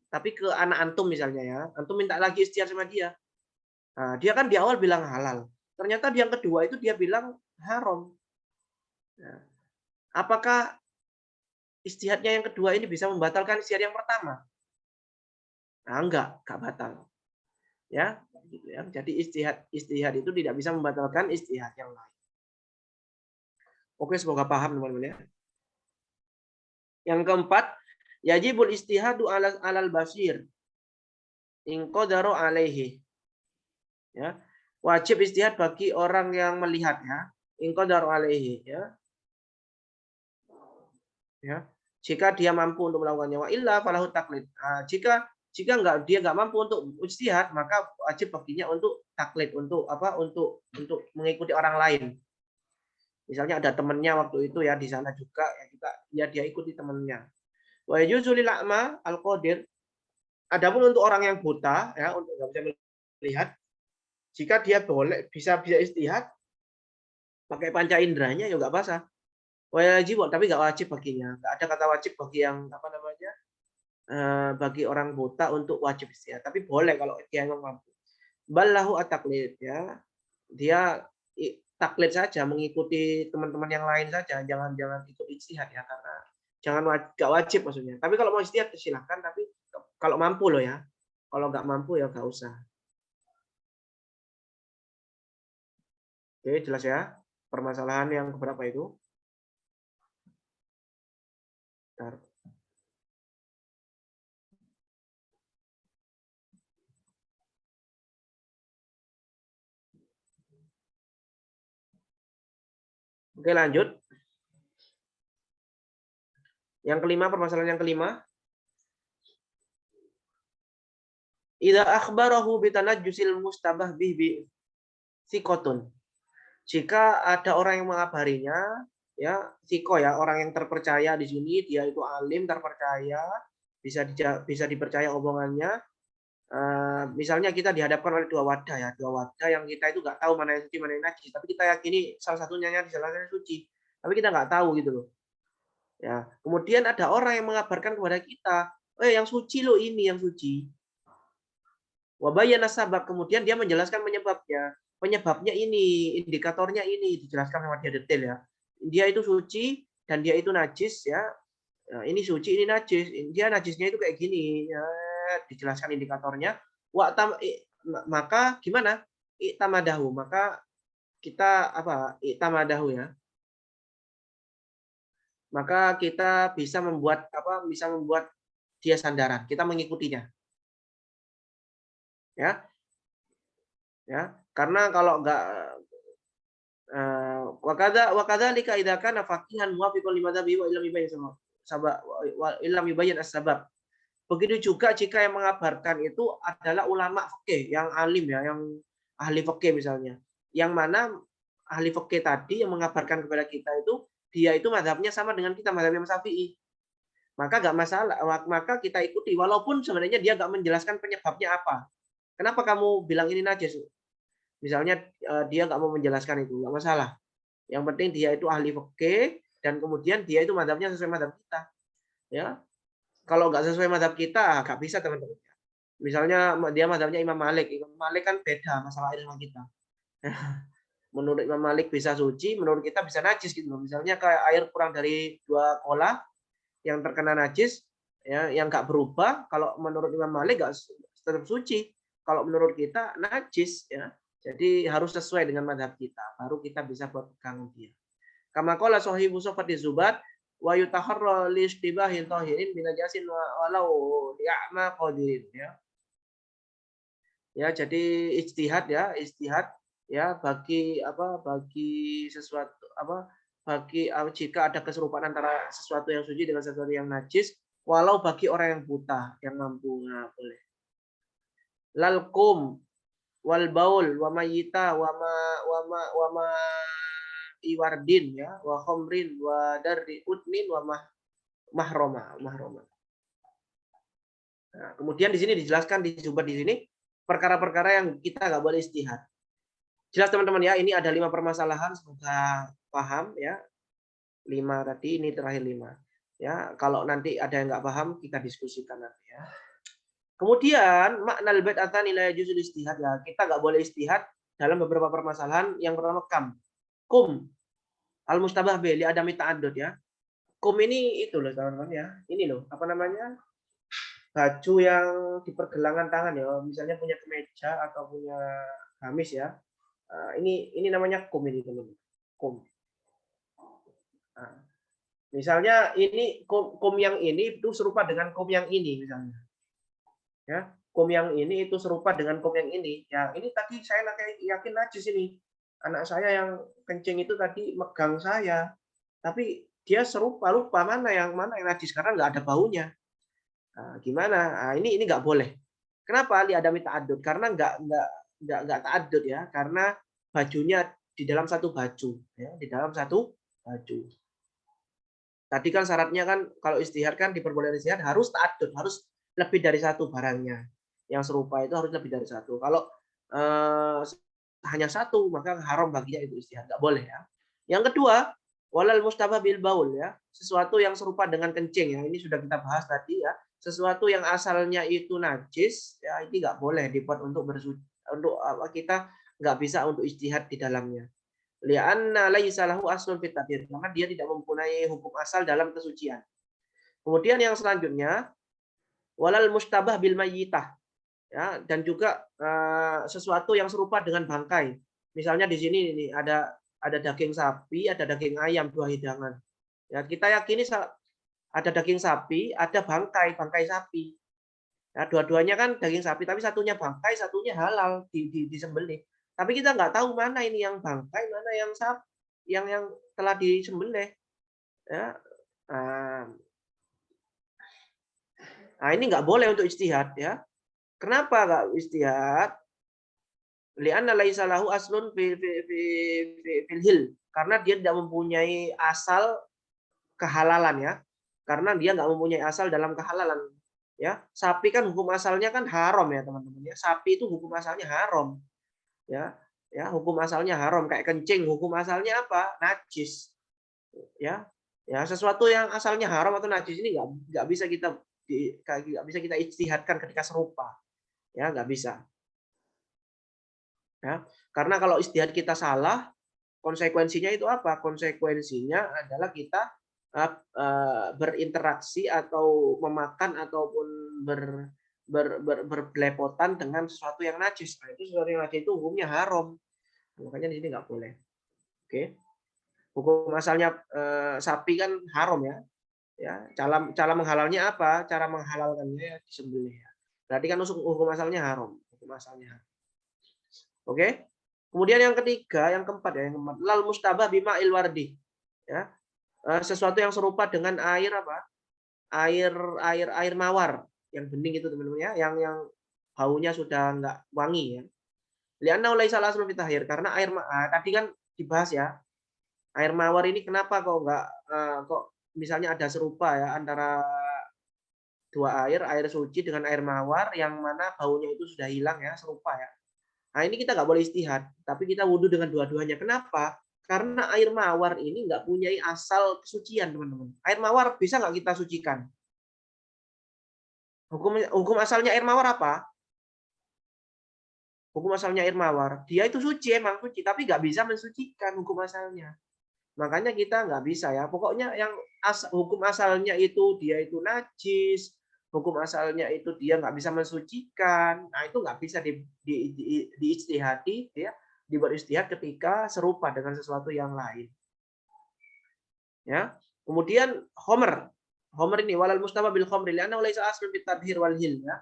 Speaker 2: tapi ke anak antum misalnya ya, antum minta lagi ijtihad sama dia. Nah, dia kan di awal bilang halal, ternyata di yang kedua itu dia bilang haram. Nah, apakah ijtihadnya yang kedua ini bisa membatalkan ijtihad yang pertama? Nah, enggak batal. Ya, gitu ya. Jadi ijtihad itu tidak bisa membatalkan ijtihad yang lain. Oke, semoga paham teman-teman ya. Yang keempat, yajibul istihadu alal basir. In qadara alaihi. Ya. Wajib istihad bagi orang yang melihat ya. In qadara alaihi ya. Ya. Jika dia mampu untuk melakukannya, wa illa falahu taklid. Nah, jika dia nggak mampu untuk istihad, maka wajib baginya untuk taklid, untuk apa? Untuk mengikuti orang lain. Misalnya ada temannya waktu itu ya di sana juga ya dia ikuti temannya. Wa yajuzu lil a'ma al-qadir. Adapun untuk orang yang buta ya, untuk nggak bisa melihat, jika dia boleh bisa istihad pakai panca inderanya ya nggak basah. Wajib, tapi nggak wajib baginya. Nggak ada kata wajib bagi yang apa namanya bagi orang buta untuk wajib istihad. Tapi boleh kalau dia memang mampu. Ballahu at-taqlid ya. Dia taklid saja, mengikuti teman-teman yang lain saja, jangan ikut ijtihad ya, karena nggak wajib maksudnya. Tapi kalau mau ijtihad silahkan, tapi kalau mampu loh ya. Kalau nggak mampu ya nggak usah. Oke, jelas ya permasalahan yang keberapa itu? Bentar. Oke, lanjut. Yang kelima, permasalahan yang kelima. Idza akhbarahu bitanajjusil mustabah bi sikotun. Jika ada orang yang mengabarinya, ya siko ya, orang yang terpercaya di sini, dia itu alim, terpercaya, bisa dipercaya omongannya. Misalnya kita dihadapkan oleh dua wadah yang kita itu nggak tahu mana yang suci, mana yang najis, tapi kita yakini salah satunya suci, tapi kita nggak tahu gitu loh. Ya, kemudian ada orang yang mengabarkan kepada kita, yang suci loh ini yang suci. Wabayana sabab, kemudian dia menjelaskan penyebabnya. Penyebabnya ini, indikatornya ini, dijelaskan sama dia detail ya. Dia itu suci dan dia itu najis ya. Nah, ini suci, ini najis. Dia najisnya itu kayak gini ya, dijelaskan indikatornya. Maka gimana? Iktamadahu, maka kita apa? Iktamadahu ya. Maka kita bisa membuat dia sandaran. Kita mengikutinya. Ya. Ya, karena kalau enggak wakadzalika idza kana faqihan muwafiqan limadhabi wa illam yubayyin sabab wa illam yubayyin as-sabab. Begitu juga jika yang mengabarkan itu adalah ulama fikih yang alim ya, yang ahli fikih misalnya. Yang mana ahli fikih tadi yang mengabarkan kepada kita itu dia itu mazhabnya sama dengan kita, mazhab Imam Syafi'i. Maka enggak masalah, maka kita ikuti walaupun sebenarnya dia enggak menjelaskan penyebabnya apa. Kenapa kamu bilang ini najis? Misalnya dia nggak mau menjelaskan itu, nggak masalah. Yang penting dia itu ahli fikih dan kemudian dia itu mazhabnya sesuai mazhab kita. Ya, kalau nggak sesuai mazhab kita, nggak bisa teman-teman. Misalnya dia mazhabnya Imam Malik. Imam Malik kan beda masalah air sama kita. Menurut Imam Malik bisa suci, menurut kita bisa najis gitu. Misalnya kayak air kurang dari 2 kola yang terkena najis, ya, yang nggak berubah. Kalau menurut Imam Malik nggak tetap suci. Kalau menurut kita najis, ya. Jadi harus sesuai dengan mazhab kita, baru kita bisa berpegang dia. Kama qala sahibu sofati zubat wa yutaharra li istibahin tahirin binajasin walau ya'ma qadirin ya. Ya, jadi ijtihad ya bagi sesuatu bagi jika ada keserupaan antara sesuatu yang suci dengan sesuatu yang najis walau bagi orang yang buta yang mampu boleh. Lalkum wal baul wa mayyita wa ma iwardin ya wa khamrin wa darri utnin wa mahroma. Nah, kemudian di sini dijelaskan di Zubat di sini perkara-perkara yang kita nggak boleh istihad. Jelas teman-teman ya, ini ada 5 permasalahan, semoga paham ya. 5 tadi, ini terakhir 5. Ya, kalau nanti ada yang nggak paham kita diskusikan nanti ya. Kemudian makna al-bait atani la yajuzul istihad ya. Kita nggak boleh istihad dalam beberapa permasalahan. Yang pertama kum al-mustabah bi li adami ta'addud ya. Kum ini itu loh teman-teman ya. Ini loh, apa namanya? Baju yang di pergelangan tangan ya. Misalnya punya kemeja atau punya gamis ya. Ini namanya kum ini teman-teman. Kum. Nah, Misalnya ini kum yang ini itu serupa dengan kum yang ini misalnya. Ya, kum yang ini itu serupa dengan kum yang ini. Ya, ini tadi saya yakin najis ini. Anak saya yang kencing itu tadi megang saya. Tapi dia serupa, lupa mana yang najis karena nggak ada baunya. Nah, gimana? Nah, ini nggak boleh. Kenapa? Li'adami ta'addud. Karena nggak ta'addud ya. Karena bajunya di dalam satu baju. Ya, di dalam satu baju. Tadi kan syaratnya kan kalau istihad kan diperbolehkan istihad harus ta'addud, harus lebih dari satu barangnya. Yang serupa itu harus lebih dari satu. Kalau hanya satu maka haram baginya itu istihad, nggak boleh ya. Yang kedua, walal mustabah bil baul ya, sesuatu yang serupa dengan kencing ya. Ini sudah kita bahas tadi ya. Sesuatu yang asalnya itu najis ya ini nggak boleh dibuat untuk kita nggak bisa untuk istihad di dalamnya. Li'anna laisa lahu aslun fit tathhir, karena dia tidak mempunyai hukum asal dalam kesucian. Kemudian yang selanjutnya walal mustabah bil mayyitah ya, dan juga sesuatu yang serupa dengan bangkai. Misalnya di sini ini ada daging sapi, ada daging ayam, dua hidangan. Ya, kita yakini ada daging sapi, ada bangkai sapi. Ya, dua-duanya kan daging sapi, tapi satunya bangkai, satunya halal disembelih. Tapi kita nggak tahu mana ini yang bangkai, mana yang sapi, yang telah disembelih. Ya. Nah, ini nggak boleh untuk ijtihad ya. Kenapa nggak ijtihad? Li'anna laisa lahu aslun fil hil. Karena dia tidak mempunyai asal kehalalan ya. Karena dia nggak mempunyai asal dalam kehalalan. Ya, sapi kan hukum asalnya kan haram ya teman-teman ya. Sapi itu hukum asalnya haram. Ya, ya hukum asalnya haram kayak kencing hukum asalnya apa? Najis. Ya, ya sesuatu yang asalnya haram atau najis ini nggak bisa kita ijtihadkan ketika serupa. Ya, nggak bisa. Ya, karena kalau ijtihad kita salah, konsekuensinya itu apa? Konsekuensinya adalah kita berinteraksi atau memakan ataupun berbelepotan dengan sesuatu yang najis. Nah, itu sesuatu yang najis itu hukumnya haram. Makanya di sini nggak boleh. Oke. Hukum asalnya sapi kan haram ya. Ya, cara menghalalnya apa? Cara menghalalkannya disembelih ya. Berarti kan hukum asalnya haram. Hukum asalnya. Oke. Kemudian yang ketiga, yang keempat ya, yang keempat. Lal mustabah bima ilwardi. Ya. Sesuatu yang serupa dengan air apa? Air mawar yang bening itu teman-teman ya, yang baunya sudah enggak wangi ya. Lianna laisa aslun fit tahhir, karena tadi kan dibahas ya. Air mawar ini kenapa kok enggak kok misalnya ada serupa ya antara dua air suci dengan air mawar yang mana baunya itu sudah hilang ya, serupa ya. Nah, ini kita nggak boleh istihad, tapi kita wudhu dengan dua-duanya. Kenapa? Karena air mawar ini nggak punya asal kesucian, teman-teman. Air mawar bisa nggak kita sucikan? Hukum asalnya air mawar apa? Hukum asalnya air mawar, dia itu suci, emang suci, tapi nggak bisa mensucikan hukum asalnya. Makanya kita nggak bisa ya. Pokoknya yang hukum asalnya itu dia itu najis, hukum asalnya itu dia nggak bisa mensucikan. Nah, itu nggak bisa diijtihadi ya, dibuat ijtihad ketika serupa dengan sesuatu yang lain. Ya. Kemudian homer. Homer ini walal mustama bil khomri li'annahu laisa aslun bit tadhhir wal hil ya.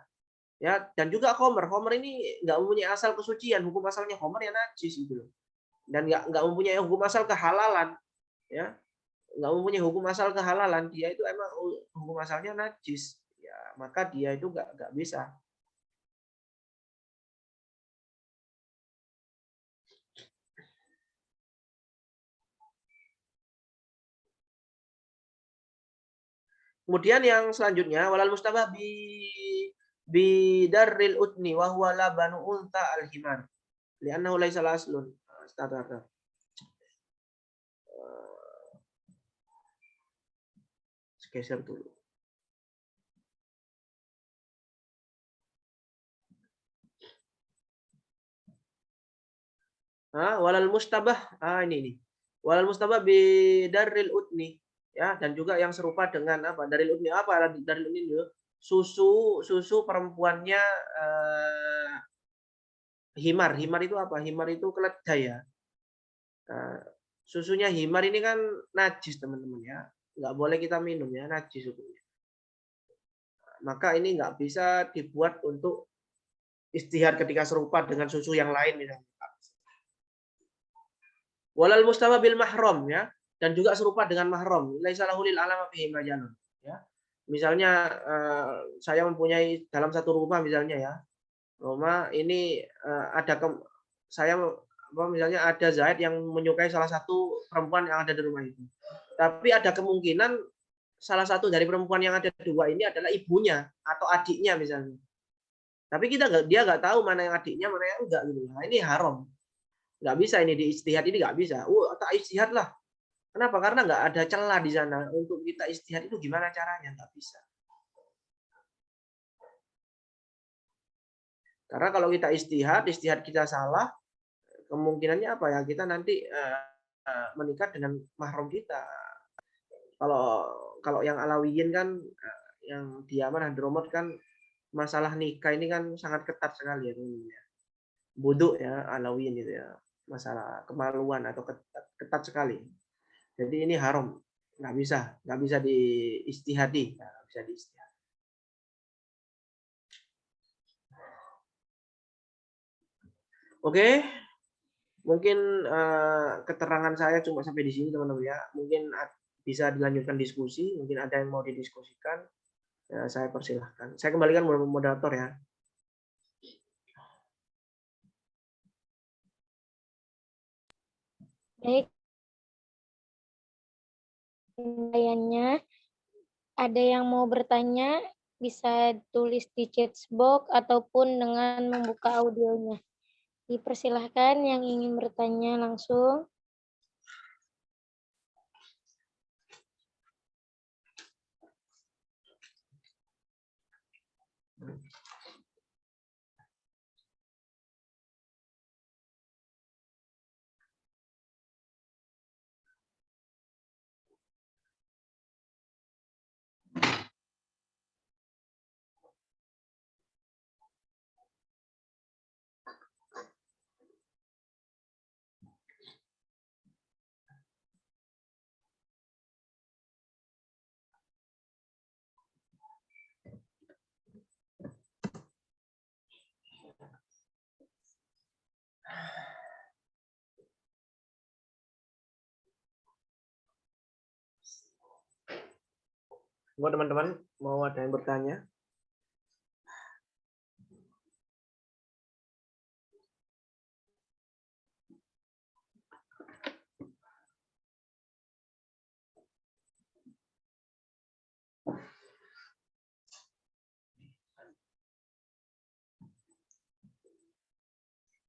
Speaker 2: Ya, dan juga homer. Homer ini nggak mempunyai asal kesucian, hukum asalnya homer ya najis gitu loh. Dan nggak mempunyai hukum asal kehalalan ya, nggak mempunyai hukum asal kehalalan, dia itu emang hukum asalnya najis ya, maka dia itu nggak bisa. Kemudian yang selanjutnya walal mustabah bi darril utni wa huwa labanu unta al himar li'annahu laisa aslun. Geser dulu. Walal mustabah, ini. Walal mustabah bidarril utni ya, dan juga yang serupa dengan apa? Daril utni apa? Daril utni dulu. Susu perempuannya himar. Himar itu apa? Himar itu keledai ya. Susunya himar ini kan najis teman-teman ya. nggak boleh kita minum ya, najis hukumnya. Maka ini nggak bisa dibuat untuk istihad ketika serupa dengan susu yang lain misalnya. Walal mustawa bil mahram ya, dan juga serupa dengan mahram. Laisa lahu lil alama fihi majalun ya. Misalnya saya mempunyai dalam satu rumah misalnya ya. Rumah ini saya misalnya ada Zaid yang menyukai salah satu perempuan yang ada di rumah itu. Tapi ada kemungkinan salah satu dari perempuan yang ada dua ini adalah ibunya atau adiknya misalnya. Tapi dia nggak tahu mana yang adiknya, mana yang enggak gitu. Nah, ini haram. Nggak bisa ini di istihad, ini nggak bisa. Tak istihad lah. Kenapa? Karena nggak ada celah di sana. Untuk kita istihad itu gimana caranya? Nggak bisa. Karena kalau kita istihad kita salah, kemungkinannya apa ya? Kita nanti menikah dengan mahram kita. Kalau yang Alawiyin kan, yang di Yaman Hadramut kan, masalah nikah ini kan sangat ketat sekali ya. Buduk ya Alawiyin itu ya. Masalah kemaluan atau ketat sekali. Jadi ini haram, nggak bisa diistihadi, nggak bisa diistihadi. Oke, mungkin keterangan saya cuma sampai di sini teman-teman ya. Mungkin bisa dilanjutkan diskusi, mungkin ada yang mau didiskusikan, ya, saya persilahkan. Saya kembalikan moderator ya.
Speaker 1: Baik, pertanyaannya ada yang mau bertanya bisa tulis di chat box ataupun dengan membuka audionya. Dipersilahkan yang ingin bertanya langsung.
Speaker 2: Buat teman-teman mau ada yang bertanya?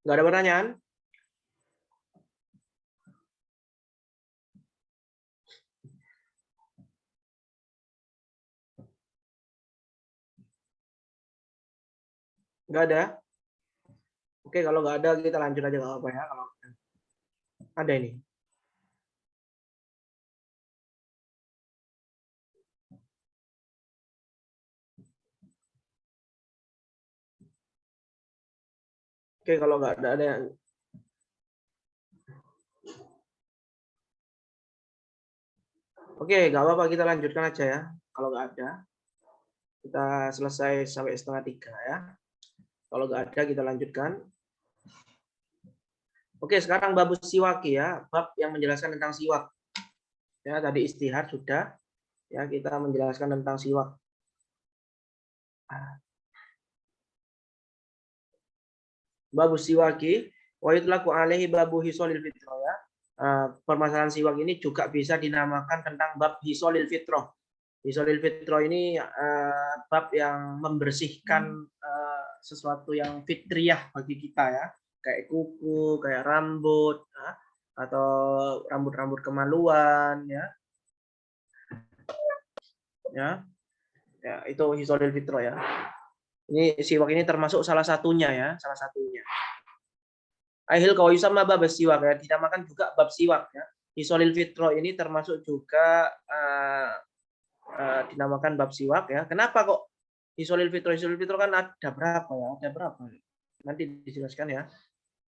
Speaker 2: Nggak ada pertanyaan? Nggak ada? Oke, kalau nggak ada kita lanjut aja nggak apa ya. Kalau ada ini. Oke, kalau nggak ada yang. Oke, nggak apa-apa kita lanjutkan aja ya. Kalau nggak ada, kita selesai sampai 2:30 ya. Kalau nggak ada kita lanjutkan. Oke, sekarang bab siwaki ya, bab yang menjelaskan tentang siwak. Ya, tadi istihad sudah. Ya, kita menjelaskan tentang siwak. Babu siwaki wa yutlaqu alaihi babu hisolil fitrah ya. Permasalahan siwak ini juga bisa dinamakan tentang bab hisolil fitrah. Hisolil fitrah ini bab yang membersihkan sesuatu yang fitriyah bagi kita ya, kayak kuku, kayak rambut, atau rambut-rambut kemaluan ya. Ya, itu hisolil fitrah ya. Ini siwak ini termasuk salah satunya ya, salah satunya. Ahil kau sama bab siwak ya, dinamakan juga bab siwak ya. Hisolil fitro ini termasuk juga dinamakan bab siwak ya. Kenapa kok hisolil fitro? Hisolil fitro kan ada berapa ya? Ada berapa? Nanti dijelaskan ya.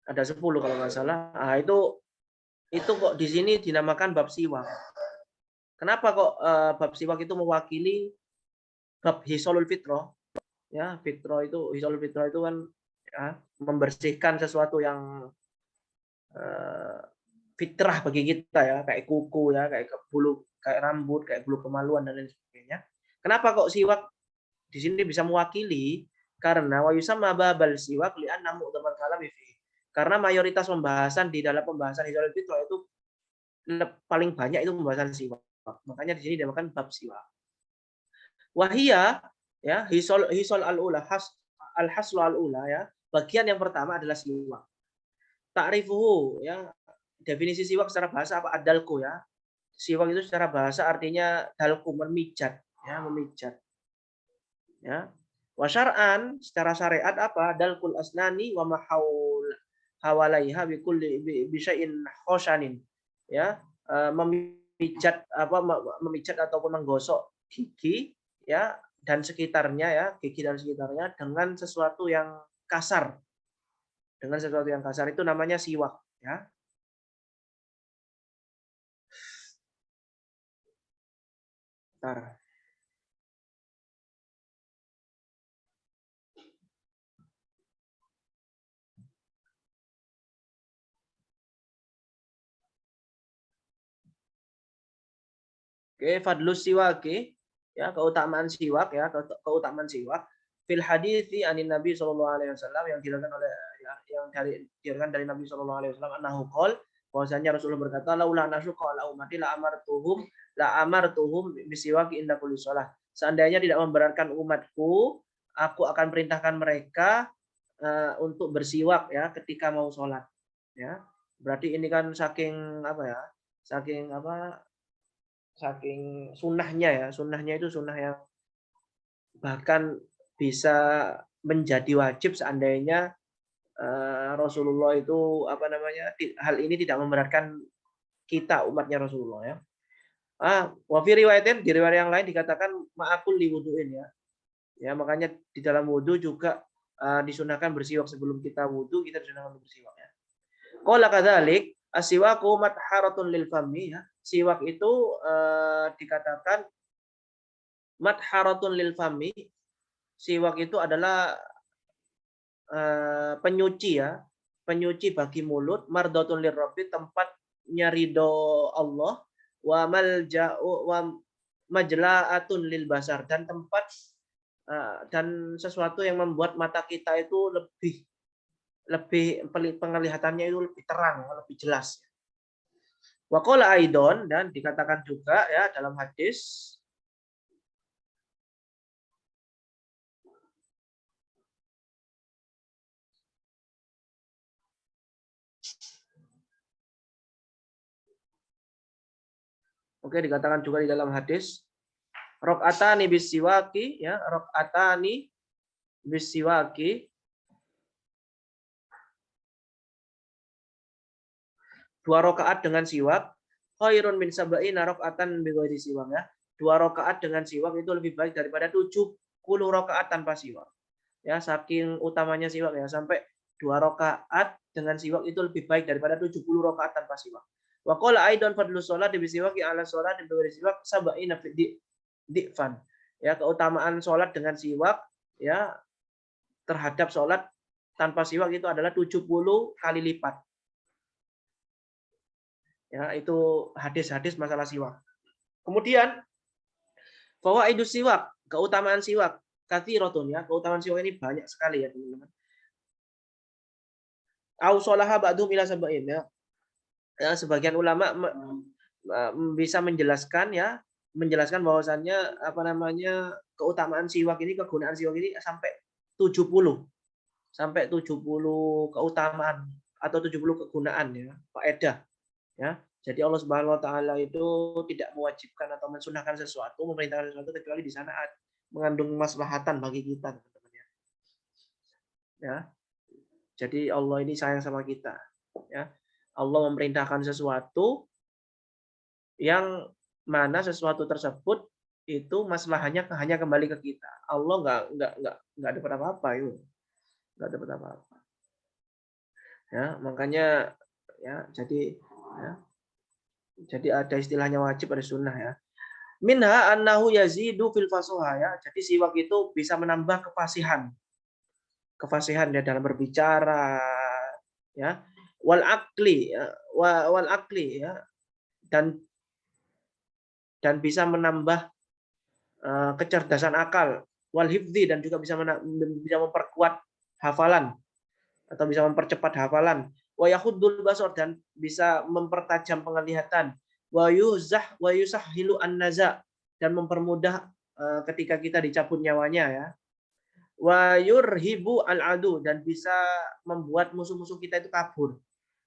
Speaker 2: Ada 10 kalau nggak salah. Nah, itu kok di sini dinamakan bab siwak. Kenapa kok bab siwak itu mewakili bab hisolul fitrah? Ya, hisolul fitrah itu kan ya, membersihkan sesuatu yang fitrah bagi kita ya, kayak kuku ya, kayak bulu, kayak rambut, kayak bulu kemaluan dan lain sebagainya. Kenapa kok siwak di sini bisa mewakili? Karena wa yusamma babal siwak li'anna mu'dhamal kalami fi. Karena mayoritas pembahasan di dalam pembahasan hisolul fitrah itu paling banyak itu pembahasan siwak. Makanya di sini dinamakan bab siwak. Wahia ya hisol al-ula al-haslu al-ula ya. Bagian yang pertama adalah siwak. Ta'rifuhu ya. Definisi siwak secara bahasa apa? Adalku ya. Siwak itu secara bahasa artinya dalku, memijat ya, memijat. Ya. Wa syar'an secara syariat apa? Dalkul asnani wa mahaul hawalaiha bi kulli bi syai'in khoshanin. Ya, memijat ataupun menggosok gigi ya dan sekitarnya ya, gigi dan sekitarnya dengan sesuatu yang kasar. Dengan sesuatu yang kasar itu namanya siwak ya. Bentar. Oke, fadlus siwaki ya, keutamaan siwak ya, keutamaan siwak fil hadithi anin Nabi sallallahu alaihi wasallam yang diriwayatkan oleh ya, yang diriwayatkan dari Nabi sallallahu alaihi wasallam annahu qol bahwasanya Rasulullah berkata laula nasyqa ala ummati la amartuhum bisiwaki inda kulli shalah. Seandainya tidak memberatkan umatku, aku akan perintahkan mereka untuk bersiwak ya ketika mau sholat ya. Berarti ini kan saking apa ya? Saking sunnahnya ya, sunnahnya itu sunnah yang bahkan bisa menjadi wajib seandainya Rasulullah itu apa namanya hal ini tidak memberatkan kita umatnya Rasulullah ya. Wa fi riwayatin di riwayat yang lain dikatakan ma'akul li wudu'in ya. Ya makanya di dalam wudu juga disunahkan bersiwak sebelum kita wudu, kita disunahkan bersiwak ya. Qala kadzalik as-siwaku matharatun lil fami ya. Siwak itu dikatakan matharatun lil fami. Siwak itu adalah penyuci ya, penyuci bagi mulut, mardatun lirabbi, tempatnya ridho Allah, wa malja'u wa majla'atun lil basar, dan tempat dan sesuatu yang membuat mata kita itu lebih penglihatannya itu lebih terang, lebih jelas. Wa qala aidon, dan dikatakan juga ya dalam hadis Oke, dikatakan juga di dalam hadis rakaatani bisiwaki ya, rakaatani bisiwaki, 2 rakaat dengan siwak khairun min sab'ina rakaatan bighairi siwak ya. 2 rakaat dengan siwak itu lebih baik daripada 70 rakaat tanpa siwak. Ya, saking utamanya siwak ya, sampai 2 rakaat dengan siwak itu lebih baik daripada 70 rakaat tanpa siwak. Wa qala aidan fadlu shalat bi siwaki ala shalat bi ghairi siwak sab'ina di'fan. Ya, keutamaan sholat dengan siwak ya terhadap sholat tanpa siwak itu adalah 70 kali lipat. Ya, itu hadis-hadis masalah siwak. Kemudian fawaidus siwak, keutamaan siwak, katsiratun ya, keutamaan siwak ini banyak sekali ya, teman-teman. Au sholaha ba'dhum ila sab'in ya. Ya, sebagian ulama bisa menjelaskan ya, menjelaskan bahwasannya apa namanya keutamaan siwak ini, kegunaan siwak ini sampai 70. Sampai 70 keutamaan atau 70 kegunaan ya, faedah ya. Jadi Allah Subhanahu wa taala itu tidak mewajibkan atau mensunahkan sesuatu, memerintahkan sesuatu kecuali di sana mengandung maslahatan bagi kita, teman-teman ya. Ya. Jadi Allah ini sayang sama kita ya. Allah memerintahkan sesuatu yang mana sesuatu tersebut itu maslahannya hanya kembali ke kita. Allah nggak dapat apa-apa itu. Nggak dapat apa-apa. Ya, makanya ya jadi ada istilahnya wajib, ada sunnah ya. Minha annahu yazidu fil fasuha ya. Jadi siwak itu bisa menambah kefasihan. Kefasihan ya dalam berbicara ya. Wal akli ya. Wal akli ya. Dan bisa menambah kecerdasan akal, wal hifdzi, dan juga bisa memperkuat hafalan atau bisa mempercepat hafalan, wa yahuddul basar, dan bisa mempertajam penglihatan, wa yusahhilu an-naza, dan mempermudah ketika kita dicabut nyawanya ya, wa yurhibu al-adu, dan bisa membuat musuh-musuh kita itu kabur,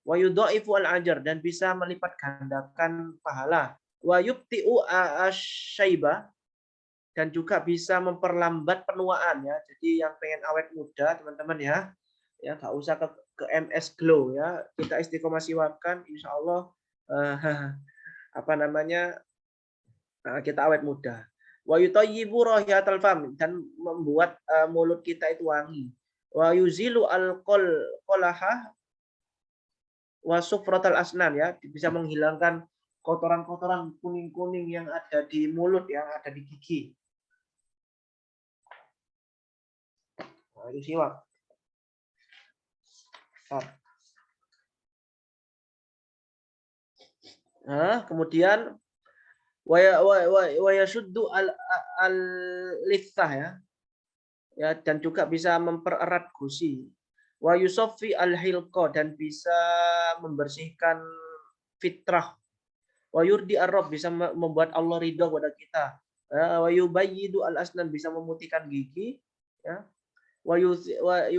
Speaker 2: wa yudhaifu al-ajr, dan bisa melipat gandakan pahala, wa yubti'u asyaiba, dan juga bisa memperlambat penuaan ya. Jadi yang pengen awet muda teman-teman ya, ya nggak usah ke MS Glow ya. Kita istiqomah siwakan, insya Allah apa namanya kita awet muda. Wa yutayyibu rahiyatal fam, dan membuat mulut kita itu wangi. Wa yuzilu al-qolaha wa sufratal asnan ya, bisa menghilangkan kotoran-kotoran kuning-kuning yang ada di mulut, yang ada di gigi. Nah, itu siwak. Nah, kemudian wa yashuddu al-lithah ya. Ya, dan juga bisa mempererat gusi. Wa yusaffi al-hilqa, dan bisa membersihkan fitrah. Wa yurdi ar-rabb, bisa membuat Allah ridha kepada kita. Wa yubayyidu al-asnan, bisa memutihkan gigi ya. Wa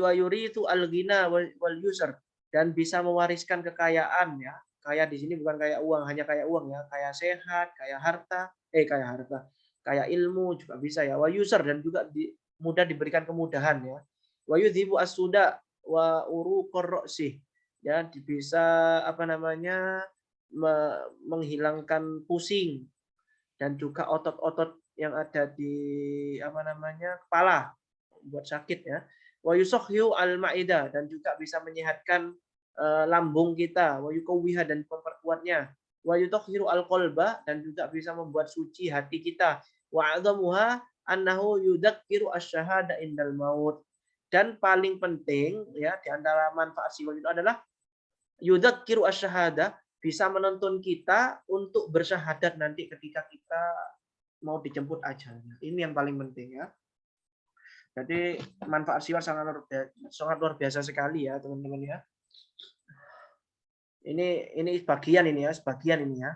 Speaker 2: yurithu al-ghina wal yusr, dan bisa mewariskan kekayaan ya. Kaya di sini bukan kaya uang, hanya kaya uang ya, kaya sehat, kaya harta, kaya ilmu juga bisa ya. Wa yusr, dan juga mudah diberikan kemudahan ya. Wa yudhibu as-suda wa uruqur ra'si, ya, bisa apa namanya menghilangkan pusing dan juga otot-otot yang ada di apa namanya kepala, buat sakit ya. Wa yusahhiu al-ma'idah, dan juga bisa menyehatkan lambung kita, wa yuqawwiha, dan memperkuatnya. Wa yutahhiru al-qalba, dan juga bisa membuat suci hati kita. Wa 'adzamuha annahu yudzakiru asy-syahada indal maut. Dan paling penting ya di antara manfaat siwak itu adalah yudzakiru asy-syahada, bisa menuntun kita untuk bersyahadat nanti ketika kita mau dijemput ajalnya. Ini yang paling penting ya. Jadi manfaat siwak sangat luar biasa sekali ya teman-teman ya. Ini sebagian ini ya, sebagian ini ya.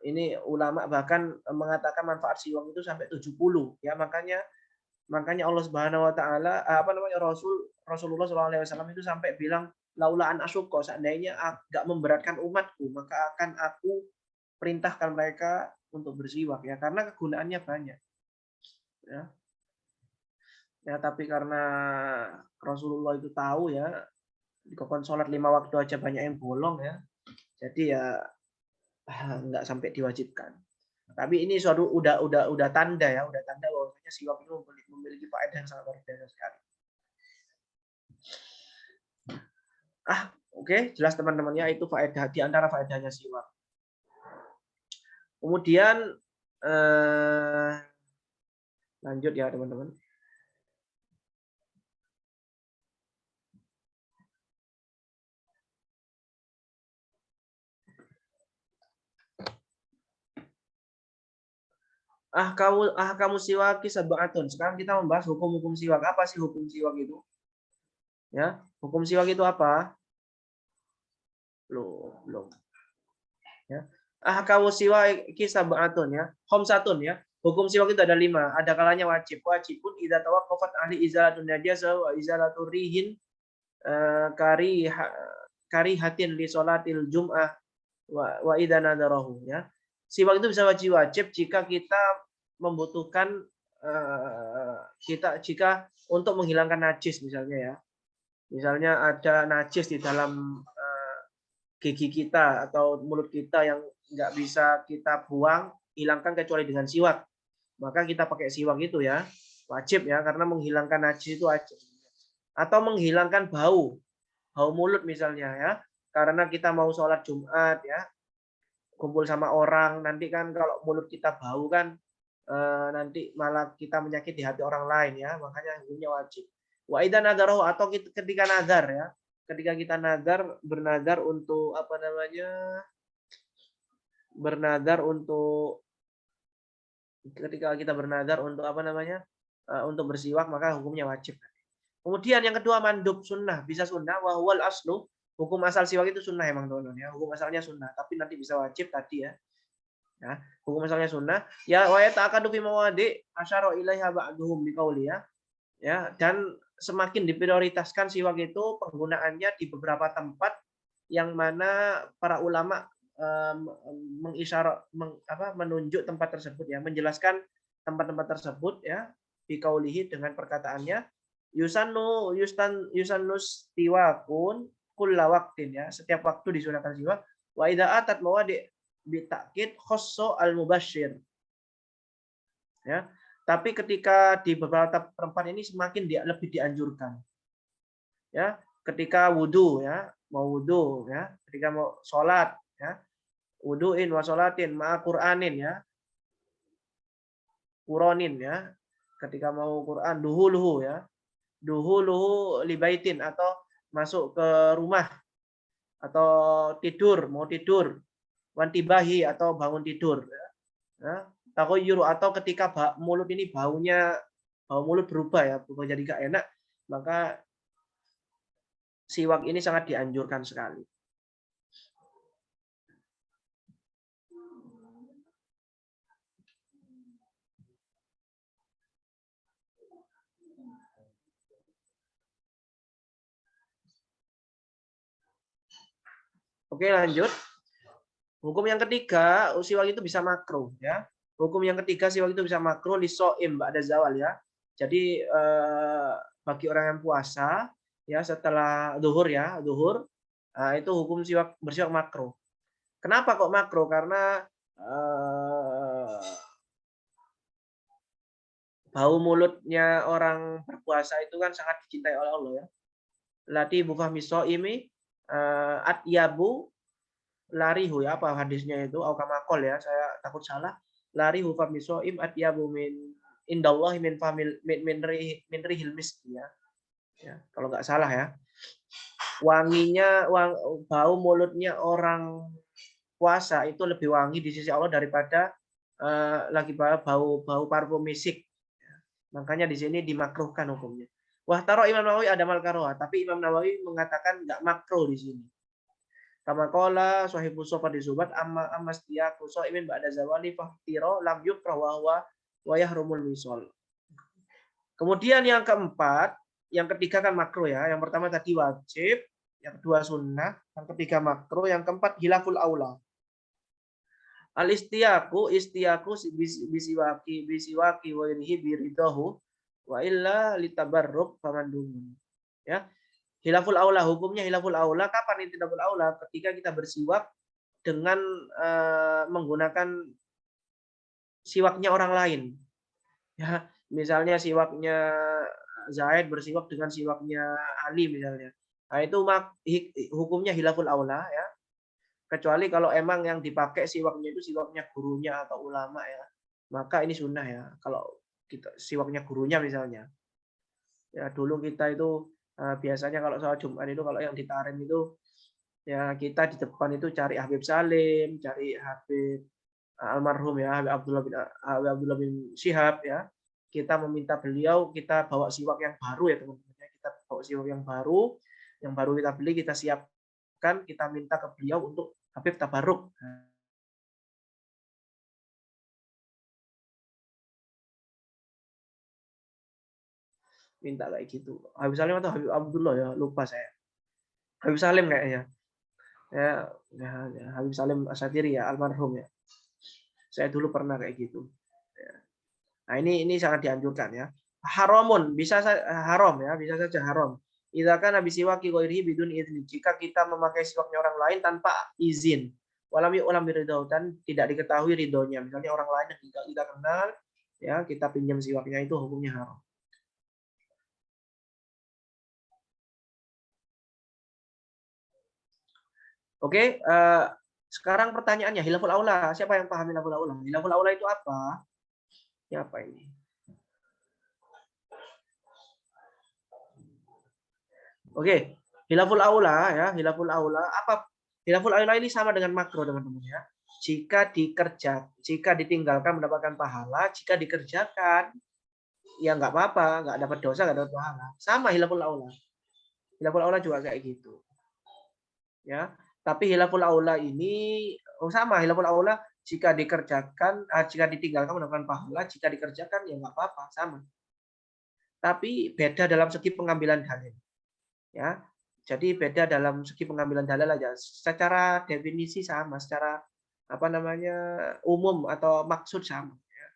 Speaker 2: Ini ulama bahkan mengatakan manfaat siwak itu sampai 70 ya, makanya Allah Subhanahu wa taala Rasulullah SAW itu sampai bilang laula an asyqa, seandainya enggak memberatkan umatku maka akan aku perintahkan mereka untuk bersiwak ya, karena kegunaannya banyak. Ya. Ya, tapi karena Rasulullah itu tahu ya, dikon sholat 5 waktu aja banyak yang bolong ya. Jadi ya nggak sampai diwajibkan. Tapi ini suatu udah tanda ya, udah tanda bahwasanya siwak itu memiliki faedah yang sangat luar biasa sekali. Oke, jelas teman-teman ya, itu faedah di antara faedahnya siwak. Kemudian lanjut ya teman-teman. Kamu siwaki sab'atun. Sekarang kita membahas hukum-hukum siwak. Apa sih hukum siwak itu? Ya, hukum siwak itu apa? Belum. Ya. Kamu siwaki sab'atun ya. Khamsatun ya. Hukum siwak itu ada 5. Ada kalanya wajib. Wajibun idza tawaqqafat ahli izalatun najasa wa izalatur rihin karihatin li sholatil jum'ah wa idza nadarahu ya. Siwak itu bisa wajib jika kita membutuhkan jika untuk menghilangkan najis misalnya ya. Misalnya ada najis di dalam gigi kita atau mulut kita yang nggak bisa kita buang, hilangkan kecuali dengan siwak. Maka kita pakai siwak itu ya. Wajib ya, karena menghilangkan najis itu wajib. Atau menghilangkan bau mulut misalnya ya. Karena kita mau sholat Jumat ya. kumpul sama orang, nanti kan kalau mulut kita bau kan nanti malah kita menyakiti hati orang lain ya, makanya hukumnya wajib. Wa idza nadarahu atau ketika nazar ya. Ketika kita nazar bernazar untuk apa namanya? Bernazar untuk ketika kita bernazar untuk apa namanya? Untuk bersiwak maka hukumnya wajib. Kemudian yang kedua mandub sunnah, bisa sunnah wa huwal aslu. Hukum asal siwak itu sunnah emang teman-teman ya. Hukum asalnya sunnah, tapi nanti bisa wajib tadi ya. Ya, hukum asalnya sunnah. Ya wa yata'akadu fi mawadi asyara ilaiha ba'duhum biqauli ya. Ya, dan semakin diprioritaskan siwak itu penggunaannya di beberapa tempat yang mana para ulama menunjuk tempat tersebut ya, menjelaskan tempat-tempat tersebut ya biqaulihi dengan perkataannya yusannus tiwakun kulla waqtin ya, setiap waktu disunahkan siwak wa idza atat mawadi bitakid khosso al mubasyir ya, tapi ketika di beberapa tempat ini semakin lebih dianjurkan ya, ketika wudhu ya, mau wudhu ya, ketika mau sholat ya, wuduin wa sholatin ma'a qur'anin ya, quronin ya, ketika mau Quran duhuluhu ya, duhuluhu libaitin atau masuk ke rumah atau tidur, mau tidur, wantibahi atau bangun tidur ya. Takoyuru atau ketika mulut ini bau mulut berubah ya, berubah jadi gak enak, maka siwak ini sangat dianjurkan sekali. Oke, lanjut. Hukum yang ketiga, siwak itu bisa makruh ya. Hukum yang ketiga, siwak itu bisa makruh lisoim ba'da zawal ya. Jadi bagi orang yang puasa ya setelah zuhur ya, zuhur, itu hukum bersiwak makruh. Kenapa kok makruh? Karena bau mulutnya orang berpuasa itu kan sangat dicintai oleh Allah ya. Lati bufahmi soimi atyabu larihu ya, apa hadisnya itu aukamakol ya, saya takut salah. Larihu fahmi soim atyabu min indallahi min famil min rihil miski ya. Ya, kalau nggak salah ya. Bau mulutnya orang puasa itu lebih wangi di sisi Allah daripada lagi bau parfum misik. Makanya di sini dimakruhkan hukumnya. Wah, taruh Imam Nawawi ada malkaroha, tapi Imam Nawawi mengatakan nggak makruh di sini. Kama qala sahibu sofa di subat amma amastiyaku shaimin ba'da zawali fahtiro lam yukrah wa yahrumul misol. Kemudian yang keempat, yang ketiga kan makruh ya. Yang pertama tadi wajib, yang kedua sunnah, yang ketiga makruh, yang keempat hilaful aula. Al istiyaku bisiwaki wa inhi biridahu wa illa litabarruk famandumun. Ya. Hilaful aula, hukumnya hilaful aula. Kapan itu hilaful aula? Ketika kita bersiwak dengan menggunakan siwaknya orang lain. Ya, misalnya siwaknya Zaid bersiwak dengan siwaknya Ali misalnya. Nah, itu hukumnya hilaful aula ya. Kecuali kalau emang yang dipakai siwaknya itu siwaknya gurunya atau ulama ya. Maka ini sunnah ya. Kalau kita siwaknya gurunya misalnya. Ya, dulu kita itu biasanya kalau sholat Jumat itu kalau yang ditarim itu ya kita di depan itu cari Habib Salim, cari Habib almarhum ya, Habib Abdullah bin Syihab ya. Kita meminta beliau, kita bawa siwak yang baru ya teman-teman. Kita bawa siwak yang baru kita beli, kita siapkan, kita minta ke beliau untuk Habib tabaruk. Minta kayak gitu. Habib Salim atau Habib Abdullah ya, lupa saya. Habib Salim kayaknya. Ya, Habib Salim Asyatiri ya, almarhum ya. Saya dulu pernah kayak gitu. Nah, ini sangat dianjurkan ya. Haramun, bisa haram ya, bisa saja haram. Idza kana bisiwaki ghairihi bidun idzin. Jika kita memakai siwaknya orang lain tanpa izin. Walam yu'lam biridau, dan tidak diketahui ridhonya. Misalnya orang lain yang tidak kita kenal ya, kita pinjam siwaknya, itu hukumnya haram. Oke, Sekarang pertanyaannya, hilaful aula. Siapa yang paham hilaful aula? Hilaful aula itu apa? Ini apa ini? Oke, hilaful aula ya, hilaful aula apa? Hilaful aula ini sama dengan makro teman-teman ya. Jika ditinggalkan mendapatkan pahala, jika dikerjakan ya nggak apa-apa, nggak dapat dosa, nggak dapat pahala. Sama hilaful aula. Hilaful aula juga kayak gitu. Ya, tapi hilaful aula ini sama hilaful aula jika dikerjakan, jika ditinggalkan mendapatkan pahala, jika dikerjakan ya nggak apa-apa, sama. Tapi beda dalam segi pengambilan dalil. Ya, jadi beda dalam segi pengambilan dalil aja. Secara definisi sama, secara apa namanya umum atau maksud sama. Ya.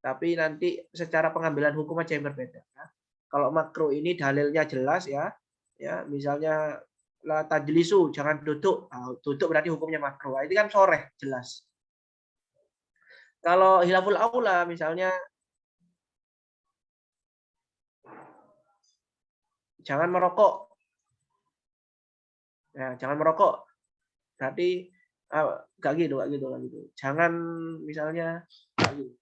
Speaker 2: Tapi nanti secara pengambilan hukum aja yang berbeda. Ya. Kalau makro ini dalilnya jelas ya, ya misalnya la tajlisu, jangan duduk. Nah, duduk berarti hukumnya makro. Ini kan soreh jelas. Kalau hilaful aula misalnya jangan merokok. Ya, jangan merokok. Berarti nggak gitu, nggak gitu, nggak gitu. Jangan misalnya nggak gitu.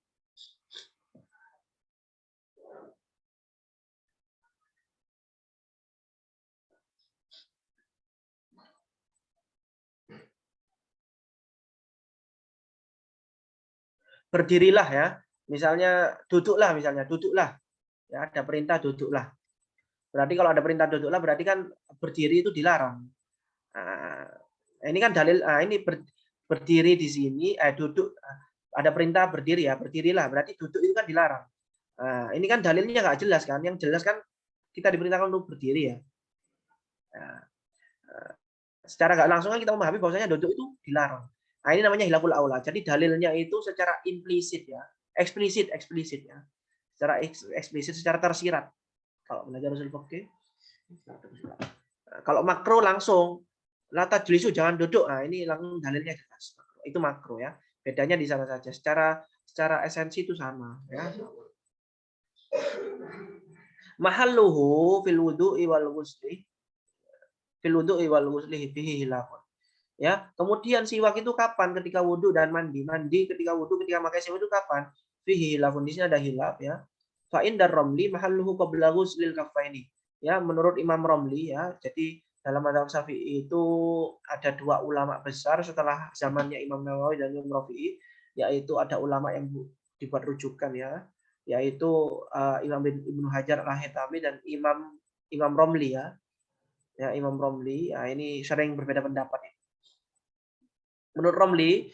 Speaker 2: Berdirilah ya. Misalnya duduklah, misalnya duduklah. Ya, ada perintah duduklah. Berarti kalau ada perintah duduklah berarti kan berdiri itu dilarang. Nah, ini kan dalil. Nah, ini berdiri di sini, duduk. Ada perintah berdiri ya, berdirilah. Berarti duduk itu kan dilarang. Nah, ini kan dalilnya nggak jelas kan. Yang jelas kan kita diperintahkan untuk berdiri ya. Nah, secara nggak langsung kan kita memahami bahwasanya duduk itu dilarang. Nah, ini namanya hilaful aula. Jadi dalilnya itu secara implisit ya, eksplisit ya. Secara eksplisit, secara tersirat. Kalau belajar usul fikih, kalau makro langsung la tajlisu jangan duduk. Nah, ini langsung dalilnya jelas. Itu makro ya. Bedanya di sana saja. Secara esensi itu sama ya. Mahalluhu fil wudu'i wal ghusli. Fil wudu'i wal ghusli fihi hilafun. Ya, kemudian siwak itu kapan? Ketika wudhu dan mandi. Mandi ketika wudhu, ketika pakai siwak itu kapan? Fihi hilafun. Di sini ada hilaf ya. Fa indar Romli mahalluhu qabla ghuslil kaffaini. Ya, menurut Imam Romli ya. Jadi dalam mazhab Syafi'i itu ada dua ulama besar setelah zamannya Imam Nawawi dan Imam Rafi'i, yaitu ada ulama yang dibuat rujukan ya, yaitu Imam Ibnu Hajar Al-Haytami dan Imam Romli ya. Ya, Imam Romli. Ya, ini sering berbeda pendapat. Menurut Romli,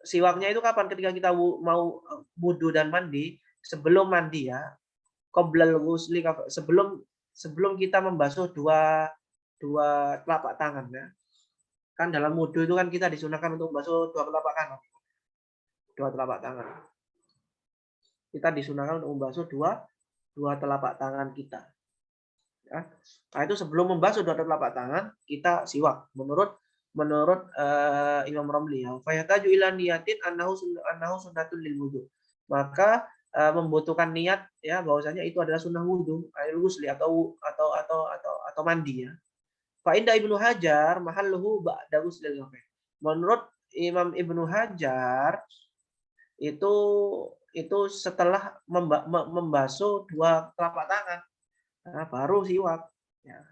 Speaker 2: siwaknya itu kapan? Ketika kita mau wudhu dan mandi, sebelum mandi ya, qoblal ghusli, sebelum kita membasuh dua telapak tangan ya. Kan dalam wudhu itu kan kita disunahkan untuk membasuh dua telapak tangan. Dua telapak tangan. Kita disunahkan untuk membasuh dua telapak tangan kita. Ya. Nah, itu sebelum membasuh dua telapak tangan, kita siwak. Menurut Imam Romli ya. Fayataju ila niyatin annahu sunnatul lil wudu. Maka membutuhkan niat ya bahwasanya itu adalah sunnah wudu, air ghusli atau mandi ya. Fa inda Ibnu Hajar mahalluhu ba'da ghuslil kaffain. Menurut Imam Ibnu Hajar itu setelah membasuh dua telapak tangan. Nah, baru siwak. Ya.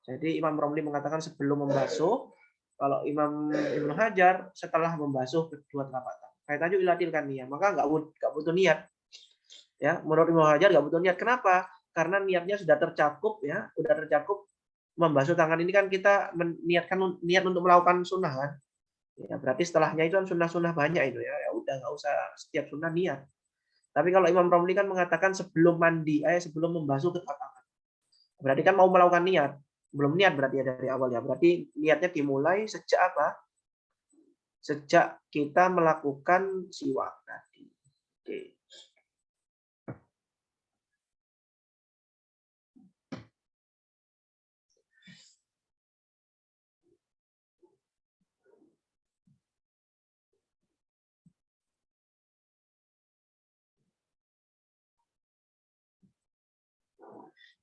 Speaker 2: Jadi Imam Romli mengatakan sebelum membasuh, kalau Imam Ibnu Hajar setelah membasuh kedua telapak tangan. Kayak tadi ilatil kan niat, maka nggak butuh niat. Ya, menurut Ibnu Hajar nggak butuh niat. Kenapa? Karena niatnya sudah tercakup ya, sudah tercakup membasuh tangan ini kan kita meniatkan niat untuk melakukan sunnah kan. Ya, berarti setelahnya itu kan sunnah-sunnah banyak itu ya. Ya udah nggak usah setiap sunnah niat. Tapi kalau Imam Romli kan mengatakan sebelum mandi, sebelum membasuh kedua tangan. Berarti kan mau melakukan niat. Belum niat berarti ya dari awal ya. Berarti niatnya dimulai sejak apa? Sejak kita melakukan siwak tadi. Oke.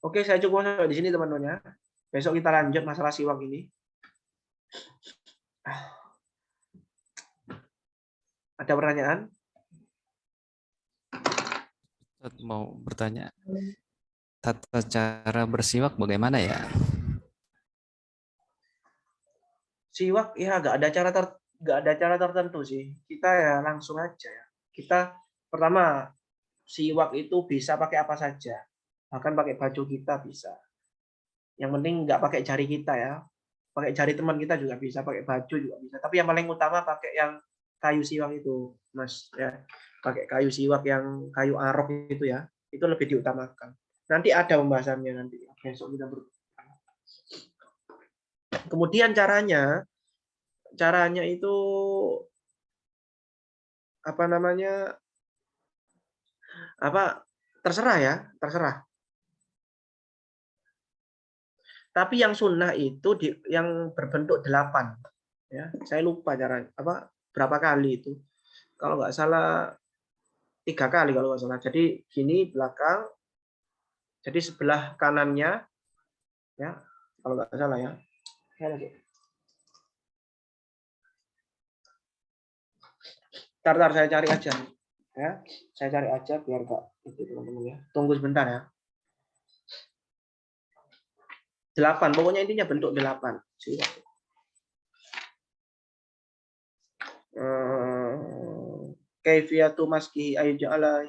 Speaker 2: Oke, saya cukup sampai di sini teman-teman ya. Besok kita lanjut masalah siwak ini. Ada pertanyaan?
Speaker 3: Ustaz mau bertanya, tata cara bersiwak bagaimana ya?
Speaker 2: Siwak ya nggak ada cara tertentu sih. Kita ya langsung aja ya. Kita pertama siwak itu bisa pakai apa saja. Bahkan pakai baju kita bisa. Yang penting nggak pakai jari kita ya. Pakai jari teman kita juga bisa, pakai baju juga bisa. Tapi yang paling utama pakai yang kayu siwak itu, Mas ya. Pakai kayu siwak yang kayu arok itu ya. Itu lebih diutamakan. Nanti ada pembahasannya nanti. Besok kita Kemudian caranya itu apa namanya? Terserah ya, terserah. Tapi yang sunnah itu yang berbentuk 8 ya. Saya lupa berapa kali itu. Kalau nggak salah 3 kali kalau nggak salah. Jadi gini belakang. Jadi sebelah kanannya ya, kalau nggak salah ya. Tar saya cari aja ya. Saya cari aja biar nggak itu teman-teman ya. Tunggu sebentar ya. 8, pokoknya intinya bentuk 8. Kaifiyatu maskihi ay ja'ala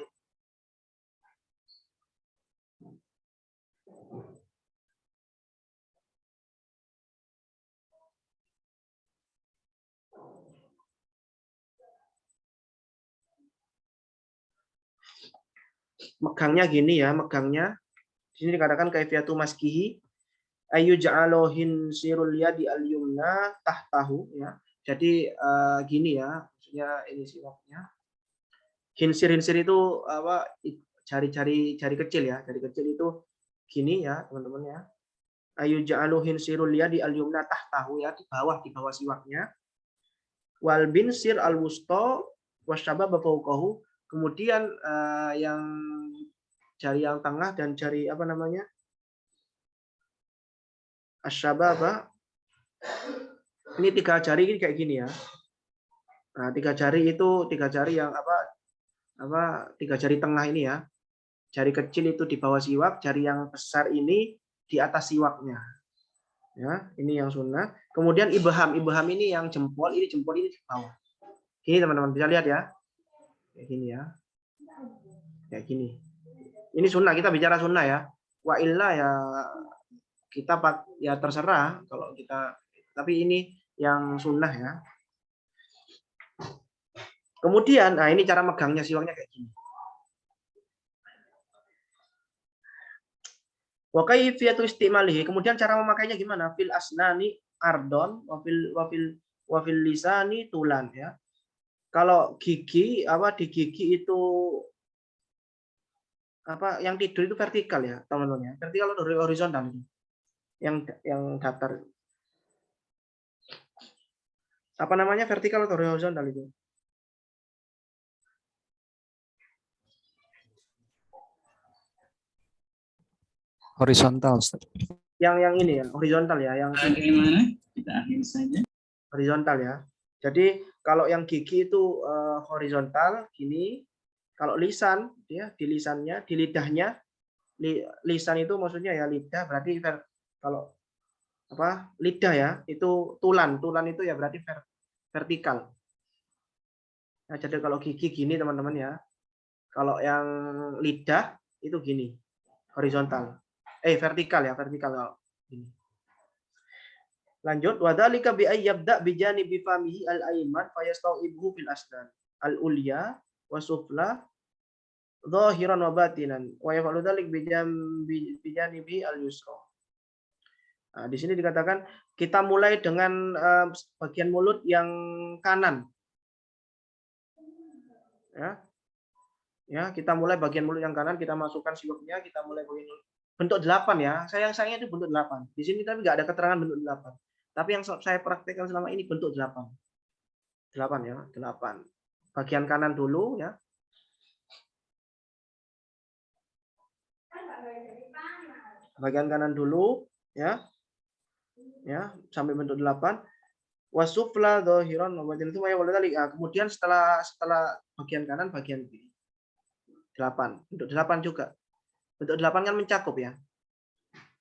Speaker 2: megangnya gini ya, megangnya. Di sini dikatakan kaifiyatu maskihi ayu ja'alohin sirul yadi al-yumna tahtahu ya. Jadi gini ya, maksudnya ini siwaknya. Hinsir itu apa jari kecil ya, jari kecil itu gini ya, teman-teman ya. Ayu ja'alohin sirul yadi al-yumna tahtahu ya, di bawah siwaknya. Wal binsir al-wusta wasyababa fawqahu. Kemudian yang jari yang tengah dan jari apa namanya? Asyababa. Ini 3 jari ini kayak gini ya. Nah, 3 jari itu 3 jari yang 3 jari tengah ini ya. Jari kecil itu di bawah siwak, jari yang besar ini di atas siwaknya. Ya, ini yang sunnah. Kemudian ibham ini yang jempol ini di bawah. Gini teman-teman bisa lihat ya. Kayak gini ya. Kayak gini. Ini sunnah, kita bicara sunnah ya. Wa illa ya kita ya terserah kalau kita, tapi ini yang sunnah ya. Kemudian, nah ini cara megangnya siwaknya kayak gini. Wa kaifiyatu istimalihi. Kemudian cara memakainya gimana? Fil asnani ardon wa fil lisani tulan ya. Kalau gigi di gigi itu yang tidur itu vertikal ya, teman-teman ya. Vertikal atau horizontal itu. Yang datar. Apa namanya, vertikal atau horizontal itu?
Speaker 3: Horizontal, Ustaz.
Speaker 2: Yang ini ya, horizontal ya, yang
Speaker 4: bagaimana? Kita akhiri saja.
Speaker 2: Horizontal ya. Jadi kalau yang gigi itu horizontal gini, kalau lisan ya di lisannya, di lidahnya, lisan itu maksudnya ya lidah, berarti kalau lidah ya itu tulan itu ya berarti vertikal. Nah, jadi kalau gigi gini teman-teman ya, kalau yang lidah itu gini, horizontal. Vertikal ya, vertikal gini. Lanjut, wadzalika bi ayyabda bi janibi famihi al-ayman fayastau'ibhu fil asnan al-ulya wa sufla zahiran wa batinan wa yaf'alu dzalik bi janibi al-yusra. Nah, di sini dikatakan kita mulai dengan bagian mulut yang kanan. Ya, kita mulai bagian mulut yang kanan, kita masukkan siwaknya, kita mulai bentuk 8 ya. Sayangnya itu bentuk 8. Di sini tapi nggak ada keterangan bentuk 8. Tapi yang saya praktekkan selama ini bentuk 8. 8 ya, 8. Bagian kanan dulu ya. Bagian kanan dulu ya. Ya, sampai bentuk 8. Wasufla dhahiran wa batin itu ya walidalik. Kemudian setelah bagian kanan bagian kiri. 8. Bentuk 8 juga. Bentuk 8 kan mencakup ya.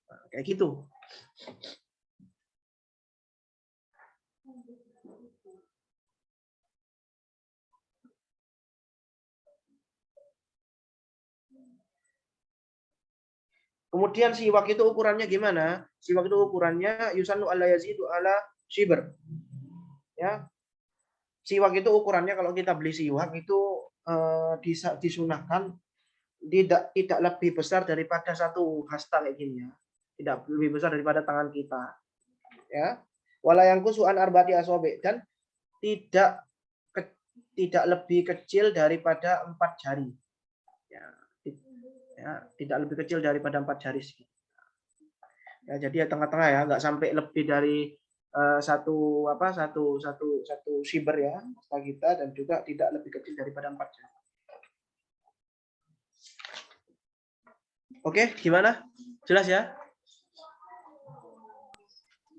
Speaker 2: Nah, kayak gitu. Kemudian siwak itu ukurannya gimana? Siwak itu ukurannya yusannu alla yazidu ala shibr. Ya. Siwak itu ukurannya kalau kita beli siwak itu disunahkan tidak lebih besar daripada satu hasta kayak gini ya. Tidak lebih besar daripada tangan kita. Ya. Wala yanqusu an arba'ati asabi dan tidak lebih kecil daripada 4 jari. Ya, tidak lebih kecil daripada 4 jari segini. Ya, jadi ya tengah-tengah ya, nggak sampai lebih dari satu siber ya kita dan juga tidak lebih kecil daripada 4 jari. Oke, gimana? Jelas ya?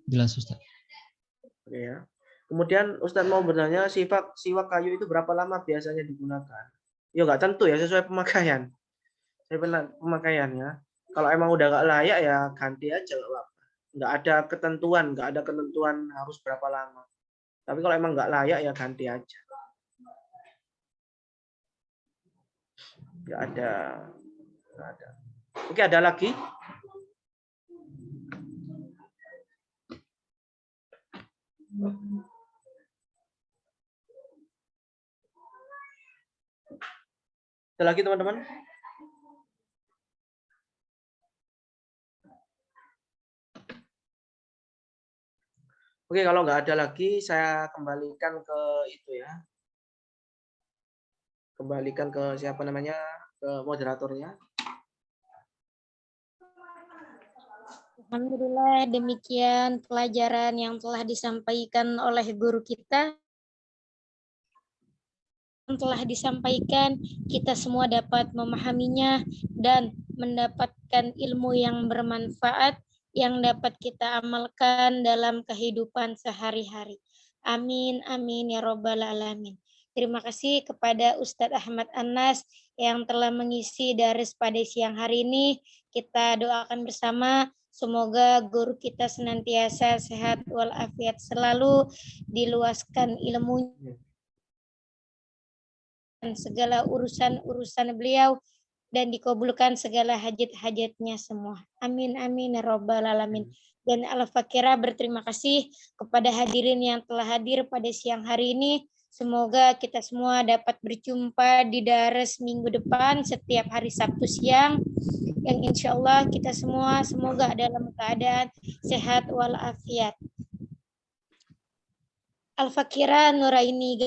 Speaker 4: Jelas Ustaz.
Speaker 2: Oke ya. Kemudian Ustadz mau bertanya, siwak kayu itu berapa lama biasanya digunakan? Ya nggak tentu ya, sesuai pemakaian. Pemakaian ya. Kalau emang udah nggak layak ya ganti aja nggak apa-apa. Nggak ada ketentuan harus berapa lama. Tapi kalau emang nggak layak ya ganti aja. Nggak ada. Oke, ada lagi? Ada lagi teman-teman? Oke, kalau nggak ada lagi, saya kembalikan ke itu ya. Kembalikan ke siapa namanya, ke moderatornya.
Speaker 1: Alhamdulillah, demikian pelajaran yang telah disampaikan oleh guru kita. Yang telah disampaikan, kita semua dapat memahaminya dan mendapatkan ilmu yang bermanfaat yang dapat kita amalkan dalam kehidupan sehari-hari. Amin, amin, ya robbal alamin. Terima kasih kepada Ustadz Ahmad Anas yang telah mengisi daris pada siang hari ini. Kita doakan bersama, semoga guru kita senantiasa sehat walafiat selalu, diluaskan ilmunya, segala urusan-urusan beliau dan dikabulkan segala hajat-hajatnya semua. Amin amin ya robbal alamin. Dan Al-Fakira berterima kasih kepada hadirin yang telah hadir pada siang hari ini. Semoga kita semua dapat berjumpa di daras minggu depan setiap hari Sabtu siang, yang insya Allah kita semua semoga dalam keadaan sehat walafiat. Al-Fakira Nuraini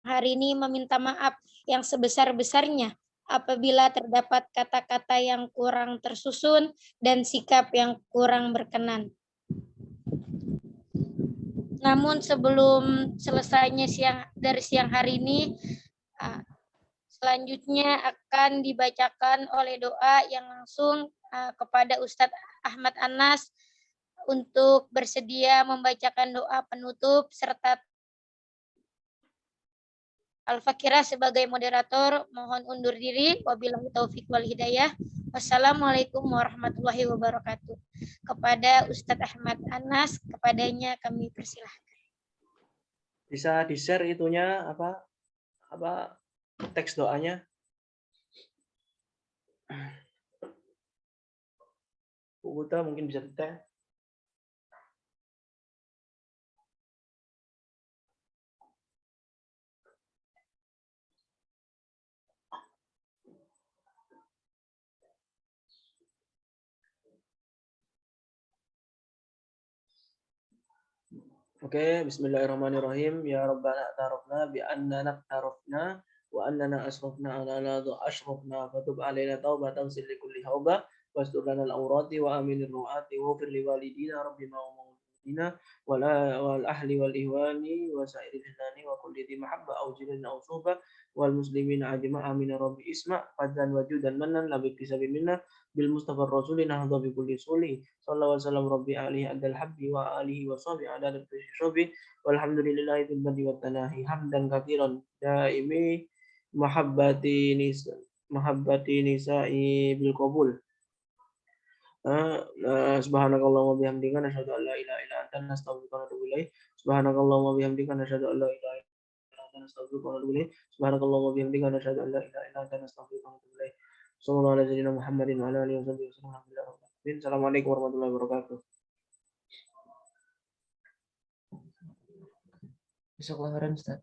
Speaker 1: hari ini meminta maaf yang sebesar-besarnya apabila terdapat kata-kata yang kurang tersusun dan sikap yang kurang berkenan. Namun sebelum selesainya dari siang hari ini, selanjutnya akan dibacakan oleh doa yang langsung kepada Ustadz Ahmad Anas untuk bersedia membacakan doa penutup serta Al-Fakira sebagai moderator mohon undur diri. Wabillahi taufik wal hidayah. Wassalamualaikum warahmatullahi wabarakatuh. Kepada Ustadz Ahmad Anas, kepadanya kami persilahkan.
Speaker 2: Bisa di-share itunya teks doanya. Bu Buta mungkin bisa di-tag. Oke, bismillahirrahmanirrahim. Ya Rabbana tarafna bi annana tarafna wa annana asrafna ala ashrafna fatub alaina taubatan silli kulli hauba wastur lana al-awrati wa aminir ru'ati wa fir li walidina rabbi ma والدين والأهل والإخوان وسائر الجنان وكل ذي محبة أو جلال أو صحبة والمسلمين أجمع من رب اسمع فضلا وجودا منا لا باكتساب منا بالمصطفى الرسول نهض بكل سولي صلى الله وسلم ربي عليه عند الحب وآله وصحبه عدد الشعب والحمد لله في البدء والتناهي حمدا كثيرا دائمي محبة نسائي بالقبول. Subhanakallahumma bihamdika nasyhadu an la ilaha illa anta nastaghfiruka wa natubu ilaik. Subhanakallahumma bihamdika nasyhadu an la ilaha illa anta nastaghfiruka wa natubu ilaik. Subhanakallahumma bihamdika nasyhadu an la ilaha illa anta nastaghfiruka wa natubu ilaik. Sallallahu alaihi wasallam Muhammadin wa ala alihi wasallam. Assalamualaikum warahmatullahi wabarakatuh. Bisa keluaran Ustaz.